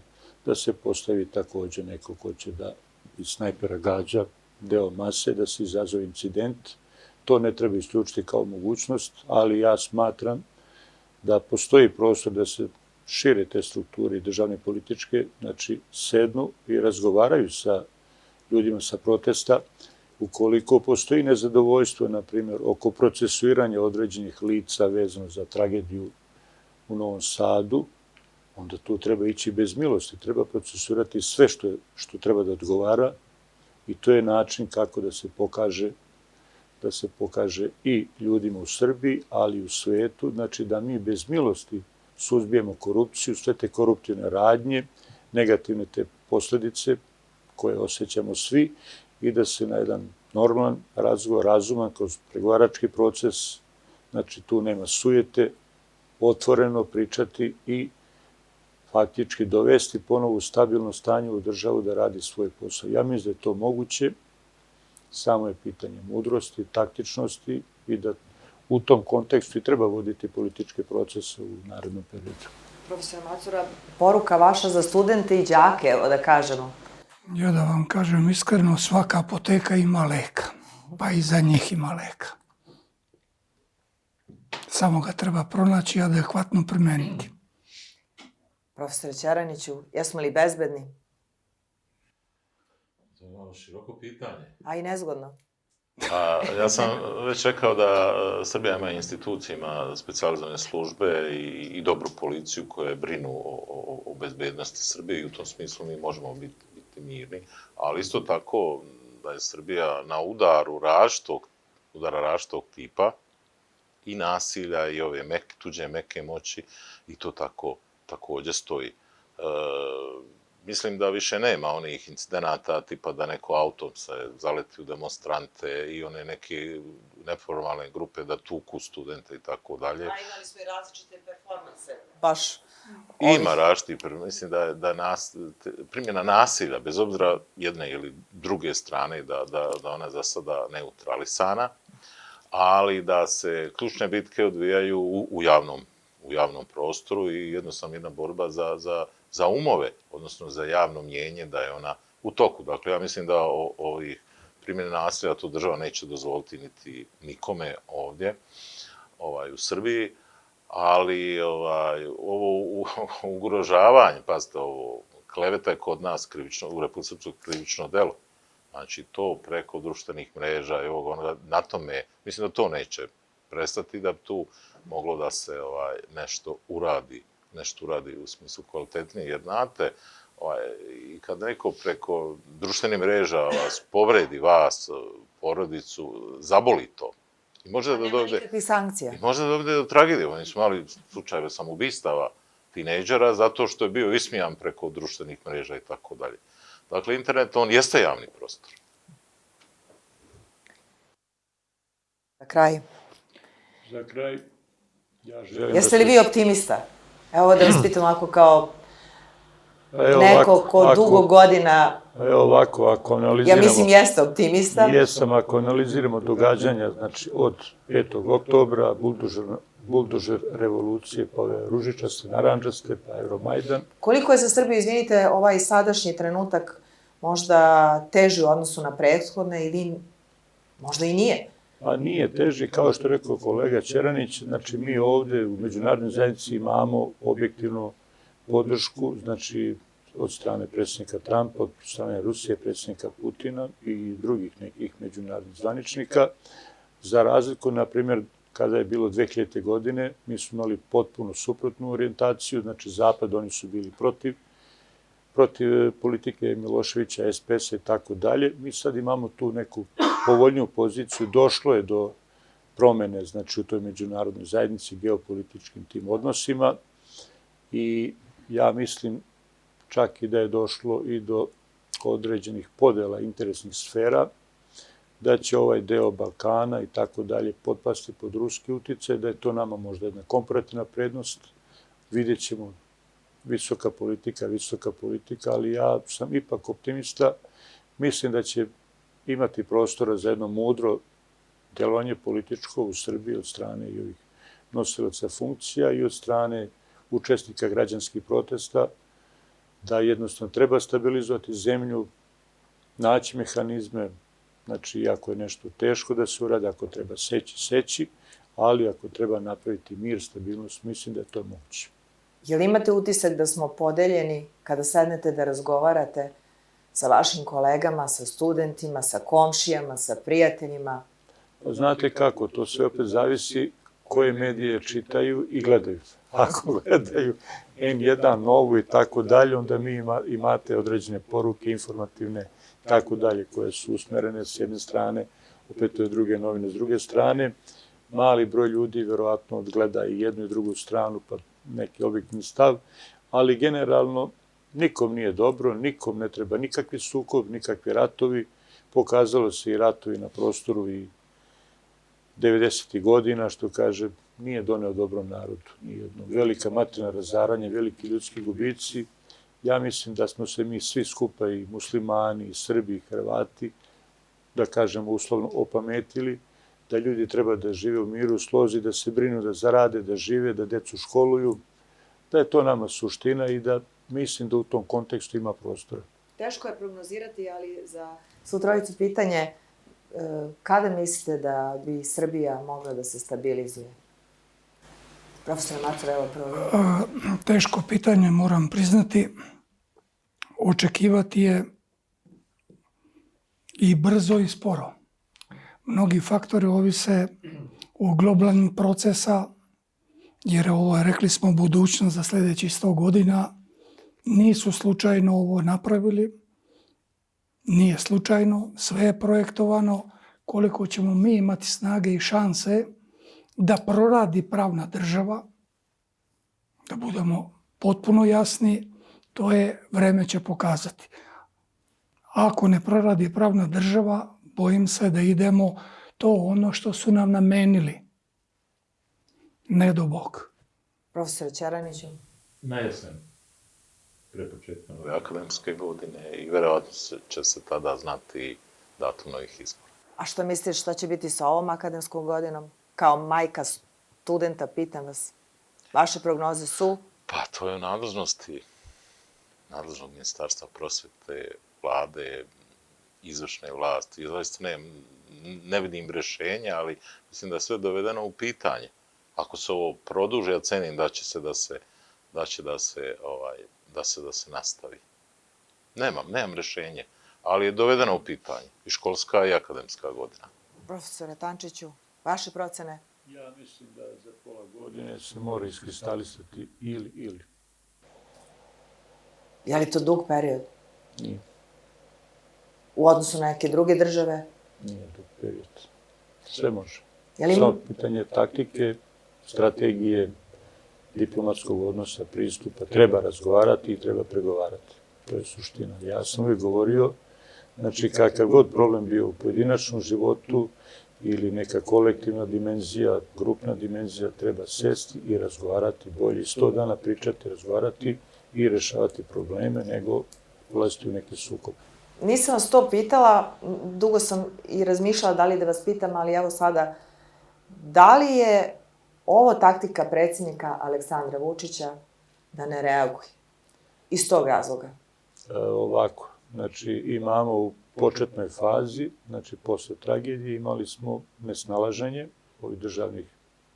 da se postavi takođe neko ko će da iz snajpera gađa deo mase, da se izazove incident. To ne treba isključiti kao mogućnost, ali ja smatram da postoji prostor da se šire te strukture državne političke, znači sednu i razgovaraju sa ljudima sa protesta. Ukoliko postoji nezadovoljstvo, na primjer, oko procesuiranja određenih lica vezano za tragediju u Novom Sadu, onda tu treba ići bez milosti. Treba procesuirati sve što treba da odgovara i to je način kako da se pokaže i ljudima u Srbiji, ali i u svetu, znači da mi bez milosti suzbijemo korupciju, sve te koruptivne radnje, negativne te posledice koje osjećamo svi i da se na jedan normalan razgovor, razuman, kroz pregovarački proces, znači tu nema sujete, otvoreno pričati i faktički dovesti ponovo u stabilno stanje u državu da radi svoj posao. Ja mislim da je to moguće, samo je pitanje mudrosti, taktičnosti i da u tom kontekstu i treba voditi političke procese u narednom periodu. Profesor Macura, poruka vaša za studente i đake, evo da kažemo. Ja da vam kažem iskreno, svaka apoteka ima leka, pa i za njih ima leka. Samo ga treba pronaći i adekvatno primeniti. Profesore Ćeraniću, jesmo li bezbedni? To je malo široko pitanje. A i nezgodno. Ja sam već rekao da Srbija ima institucije, ima specijalizovane službe i dobru policiju koje brinu o bezbednosti Srbije i u tom smislu mi možemo biti mirni, ali isto tako da je Srbija na udaru različitog tipa i nasilja i ove tuđe meke moći i to tako takođe stoji. Mislim da više nema onih incidenata tipa da neko autom se zaleti u demonstrante i one neke neformalne grupe da tuku studente i tako dalje. A imali smo i različite performanse. Baš. Ima različiti, mislim da primjena nasilja, bez obzira jedne ili druge strane, da ona za sada neutralisana, ali da se ključne bitke odvijaju u javnom prostoru i jednostavno jedna borba za umove, odnosno za javno mnjenje, da je ona u toku. Dakle, ja mislim da ovih primjene nasilja to država neće dozvoliti niti nikome ovdje u Srbiji, ali ovo ugrožavanje, pazite, ovo kleveta je kod nas u Republici Srpskoj krivično delo. Znači, to preko društvenih mreža i ovog onoga, na tome, mislim da to neće prestati, da bi tu moglo da se nešto uradi u smislu kvalitetnije, jer znate, i kad neko preko društvenih mreža vas povredi, vas, porodicu, zaboli to. I može da dovede... Nikakvih sankcija. I može da dovede do tragedije. Oni su mali slučajeve samoubistava tinejdžera zato što je bio ismijan preko društvenih mreža i tako dalje. Dakle, internet, on jeste javni prostor. Za kraj. Za kraj, ja želim... Jeste li vi optimista? Evo da vas pitam ovako kao neko ko dugo godina... Evo ovako, ako analiziramo... Ja mislim jeste optimista. Jesam, ako analiziramo događanja, znači od 5. oktobra, buldožer revolucije, pa ove ružičaste, naranđaste, pa Euromajdan. Koliko je za Srbiju, izvinite, ovaj sadašnji trenutak možda teži u odnosu na prethodne ili možda i nije? A nije teži, kao što je rekao kolega Ćeranić, znači mi ovde u međunarodnoj zajednici imamo objektivnu podršku, znači od strane predsjednika Trumpa, od strane Rusije, predsjednika Putina i drugih nekih međunarodnih zvaničnika, za razliku, na primjer, kada je bilo 2000. godine, mi smo imali potpuno suprotnu orijentaciju, znači Zapad, oni su bili protiv politike Miloševića, SPS-a i tako dalje. Mi sad imamo tu neku povoljniju poziciju, došlo je do promene, znači u toj međunarodnoj zajednici, geopolitičkim tim odnosima i ja mislim čak i da je došlo i do određenih podela interesnih sfera, da će ovaj deo Balkana i tako dalje potpasti pod ruski uticaj, da je to nama možda jedna komparativna prednost. Vidjet ćemo visoka politika, ali ja sam ipak optimista. Mislim da će imati prostora za jedno mudro delovanje političko u Srbiji od strane i ovih nosilaca funkcija i od strane učesnika građanskih protesta, da jednostavno treba stabilizovati zemlju, naći mehanizme, znači ako je nešto teško da se uradi, ako treba seći, ali ako treba napraviti mir, stabilnost, mislim da je to moguće. Jel imate utisak da smo podeljeni kada sednete da razgovarate sa vašim kolegama, sa studentima, sa komšijama, sa prijateljima? Znate kako, to sve opet zavisi koje medije čitaju i gledaju. Ako gledaju N1, Novu i tako dalje, onda mi imate određene poruke informativne tako dalje, koje su usmerene s jedne strane, opet je druge novine s druge strane. Mali broj ljudi verovatno odgleda i jednu i drugu stranu, pa neki objektivni stav, ali generalno nikom nije dobro, nikom ne treba nikakvi sukob, nikakvi ratovi. Pokazalo se i ratovi na prostoru i 90. godina, što kaže, nije doneo dobrom narodu. Nijedno. Velika materijalna razaranja, veliki ljudski gubici. Ja mislim da smo se mi svi skupa, i muslimani, i Srbi, i Hrvati, da kažemo uslovno, opametili, da ljudi treba da žive u miru, slozi, da se brinu, da zarade, da žive, da decu školuju, da je to nama suština i da mislim da u tom kontekstu ima prostora. Teško je prognozirati, ali za svu trojicu pitanje, kada mislite da bi Srbija mogla da se stabilizuje? Profesor Macura, evo prvo. Teško pitanje, moram priznati. Očekivati je i brzo i sporo. Mnogi faktori ovise o globalnim procesa, jer ovo je, rekli smo, budućnost za sljedećih 100 godina. Nisu slučajno ovo napravili, nije slučajno, sve je projektovano. Koliko ćemo mi imati snage i šanse da proradi pravna država, da budemo potpuno jasni, to je vreme će pokazati. Ako ne proradi pravna država, bojim se da idemo to ono što su nam namenili. Ne do Bog. Profesor Ćeraniću. Na jesen, pre početka nove akademske godine i verovatno će se tada znati datum novih izbora. A što mislite šta će biti sa ovom akademskom godinom? Kao majka studenta, pitam vas. Vaše prognoze su? Pa to je u nadležnosti nadležnog ministarstva prosvete, vlade, izvršne vlasti. I zaista ne vidim rešenja, ali mislim da je sve dovedeno u pitanje. Ako se ovo produže, ja cenim da će da se nastavi. Nemam rešenje, ali je dovedeno u pitanje i školska i akademska godina. Profesore Tančiću, vaše procene? Ja mislim da za pola godine se mora iskristalisati ili. Je li to dug period? Nije. U odnosu na neke druge države? Nije dug period. Sve može. Samo Samo pitanje taktike, strategije, diplomatskog odnosa, pristupa. Treba razgovarati i treba pregovarati. To je suština. Ja sam uvijek govorio, znači kakav god problem bio u pojedinačnom životu ili neka kolektivna dimenzija, grupna dimenzija, treba sesti i razgovarati, bolje 100 dana pričati, razgovarati i rešavati probleme, nego ulaziti u neke sukobe. Nisam vas to pitala, dugo sam i razmišljala da li da vas pitam, ali evo sada, da li je ovo taktika predsjednika Aleksandra Vučića da ne reaguje? Iz tog razloga. Ovako, znači imamo u početnoj fazi, znači posle tragedije imali smo nesnalaženje ovih državnih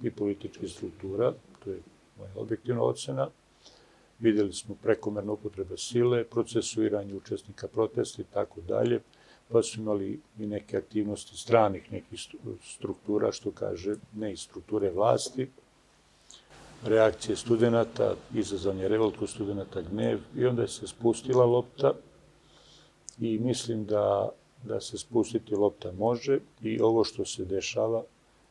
i političkih struktura, to je moja objektivna ocena. Vidjeli smo prekomernu upotrebu sile, procesuiranje učesnika protesta i tako dalje. pa su imali i neke aktivnosti stranih nekih struktura, što kaže, ne iz strukture vlasti, reakcije studenta, izazvanje revolt kod studenta, gnjev, i onda se spustila lopta i mislim da se spustiti lopta može i ovo što se dešava,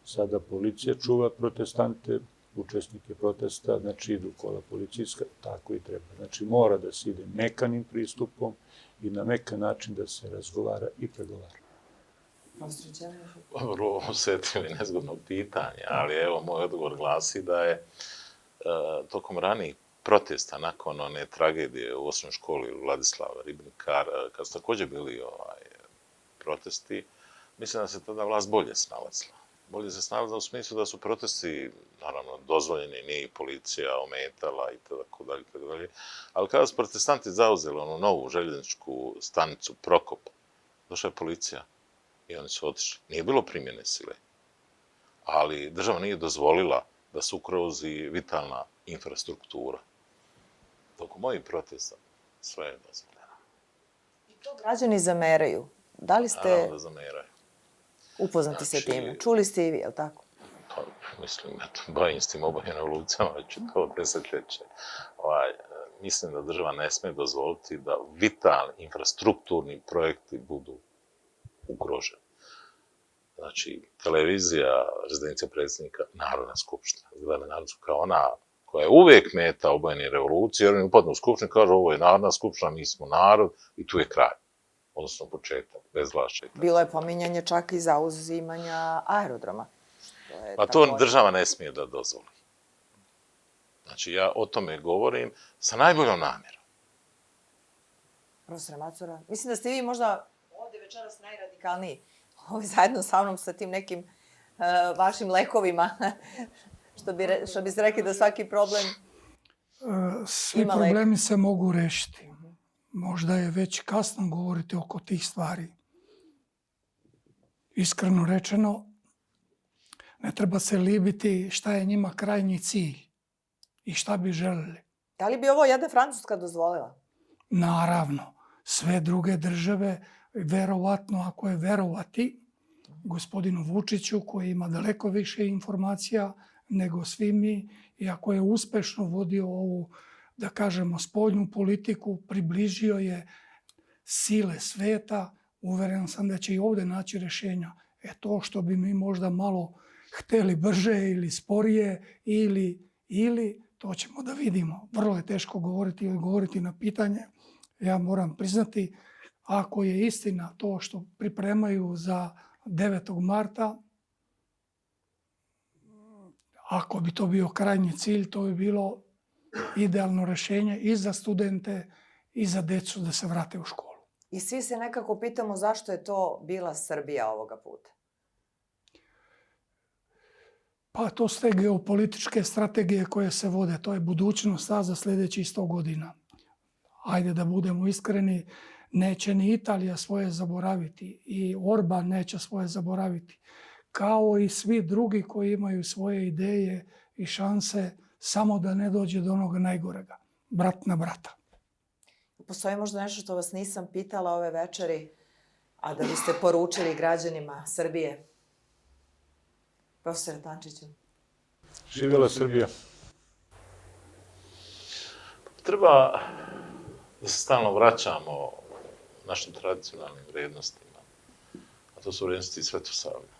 sada policija čuva protestante, učesnike protesta, znači idu kola policijska, tako i treba. Znači mora da se ide mekanim pristupom i na mekan način da se razgovara i pregovara. Vrlo osjetljivo i nezgodno pitanje, ali evo moj odgovor glasi da je tokom ranijih protesta nakon one tragedije u osnovnoj školi Vladislava Ribnikar, kad su također bili protesti, mislim da se tada vlast bolje snalazila. Bolje se snalazila u smislu da su protesti, naravno, dozvoljeni, nije i policija ometala i tako dalje, ali kada su protestanti zauzeli onu novu željezničku stanicu Prokop, došla je policija i oni su otišli. Nije bilo primjene sile, ali država nije dozvolila da se ugrozi vitalna infrastruktura. Tokom mojih protesta sve je dozvoljeno. I to građani zameraju. Da li ste Naravno da zameraju. upoznati sa time? Čuli ste i vi, je li tako? Pa, mislim, eto, bavim s tim obojenim revolucijama, već je to desetljeće. Mislim da država ne smije dozvoliti da vitalni infrastrukturni projekti budu ugroženi. Znači, televizija, rezidencija predsjednika, Narodna skupština. Gleda Narodna skupština kao ona koja je uvijek meta obojenih revolucija, jer oni upadnu u skupštinu i kažu ovo je Narodna skupština, mi smo narod i tu je kraj. Odnosno početak, bezvlašće. Bilo je pominjanje čak i zauzimanja aerodroma. Pa to država ne smije da dozvoli. Znači, ja o tome govorim sa najboljom namjerom. Profesore Macura, mislim da ste vi možda ovdje večeras najradikalniji. Ovdje zajedno sa mnom sa tim nekim vašim lekovima. Što biste rekli da svaki problem Svi ima problemi se mogu rešiti. Možda je već kasno govoriti oko tih stvari. Iskreno rečeno, ne treba se libiti šta je njima krajnji cilj i šta bi želeli. Da li bi ovo jedna Francuska dozvolila? Naravno, sve druge države, verovatno, ako je verovati gospodinu Vučiću, koji ima daleko više informacija nego svi mi, i ako je uspešno vodio ovu, da kažemo, spoljnu politiku, približio je sile sveta, uveren sam da će i ovdje naći rješenja. To što bi mi možda malo hteli brže ili sporije ili to ćemo da vidimo. Vrlo je teško govoriti na pitanje. Ja moram priznati, ako je istina to što pripremaju za 9. marta, ako bi to bio krajnji cilj, to bi bilo idealno rješenje i za studente i za decu da se vrate u školu. I svi se nekako pitamo zašto je to bila Srbija ovoga puta. Pa to su te geopolitičke strategije koje se vode. To je budućnost za sljedećih 100 godina. Ajde da budemo iskreni, neće ni Italija svoje zaboraviti i Orban neće svoje zaboraviti. Kao i svi drugi koji imaju svoje ideje i šanse, samo da ne dođe do onoga najgorega. Brat na brata. Postoji možda nešto što vas nisam pitala ove večeri, a da biste poručili građanima Srbije? Profesore Tančiću. Živjela Srbija. Treba da se stalno vraćamo našim tradicionalnim vrijednostima, a to su vrijednosti Svetosavlja.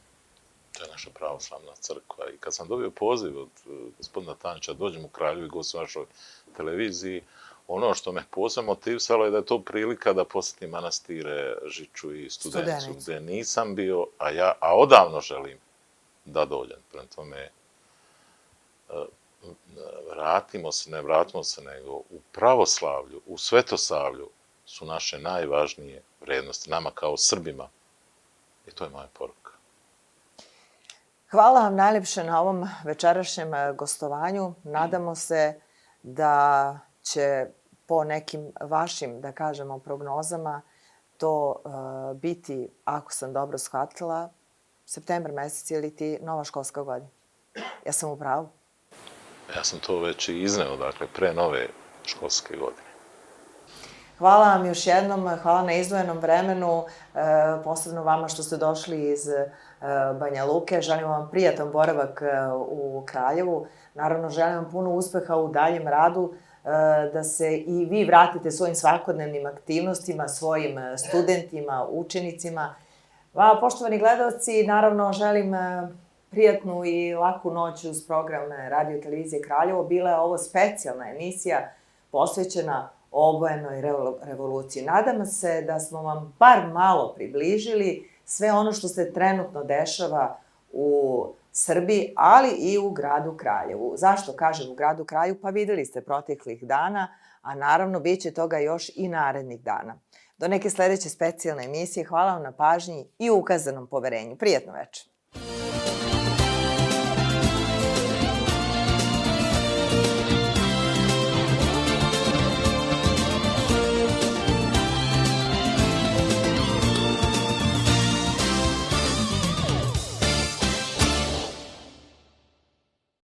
To je naša pravoslavna crkva. I kad sam dobio poziv od gospodina Tančića da dođem u Kraljevo i gostim našoj televiziji, ono što me posebno motivisalo je da je to prilika da posjetim manastire Žiču i Studenicu, gdje nisam bio, a odavno želim da dođem. Prema tome, ne vratimo se, nego u pravoslavlju, u Svetosavlju su naše najvažnije vrijednosti, nama kao Srbima. I to je moja poruka. Hvala vam najljepše na ovom večerašnjem gostovanju. Nadamo se da će po nekim vašim, da kažemo, prognozama to biti, ako sam dobro shvatila, septembar mesec ili ti nova školska godina. Ja sam u pravu? Ja sam to već i izneo, dakle, pre nove školske godine. Hvala vam još jednom, hvala na izdvojenom vremenu, posebno vama što ste došli iz Banja Luke. Želim vam prijatan boravak u Kraljevu. Naravno, želim vam puno uspeha u daljem radu, da se i vi vratite svojim svakodnevnim aktivnostima, svojim studentima, učenicima. Vama, poštovani gledalci, naravno želim prijatnu i laku noć uz program Radio Televizije Kraljevo. Bila je ovo specijalna emisija posvećena obojenoj revoluciji. Nadam se da smo vam bar malo približili sve ono što se trenutno dešava u Srbiji, ali i u gradu Kraljevu. Zašto kažem u gradu Kraljevu? Pa videli ste proteklih dana, a naravno bit će toga još i narednih dana. Do neke sledeće specijalne emisije. Hvala vam na pažnji i ukazanom poverenju. Prijatno večer.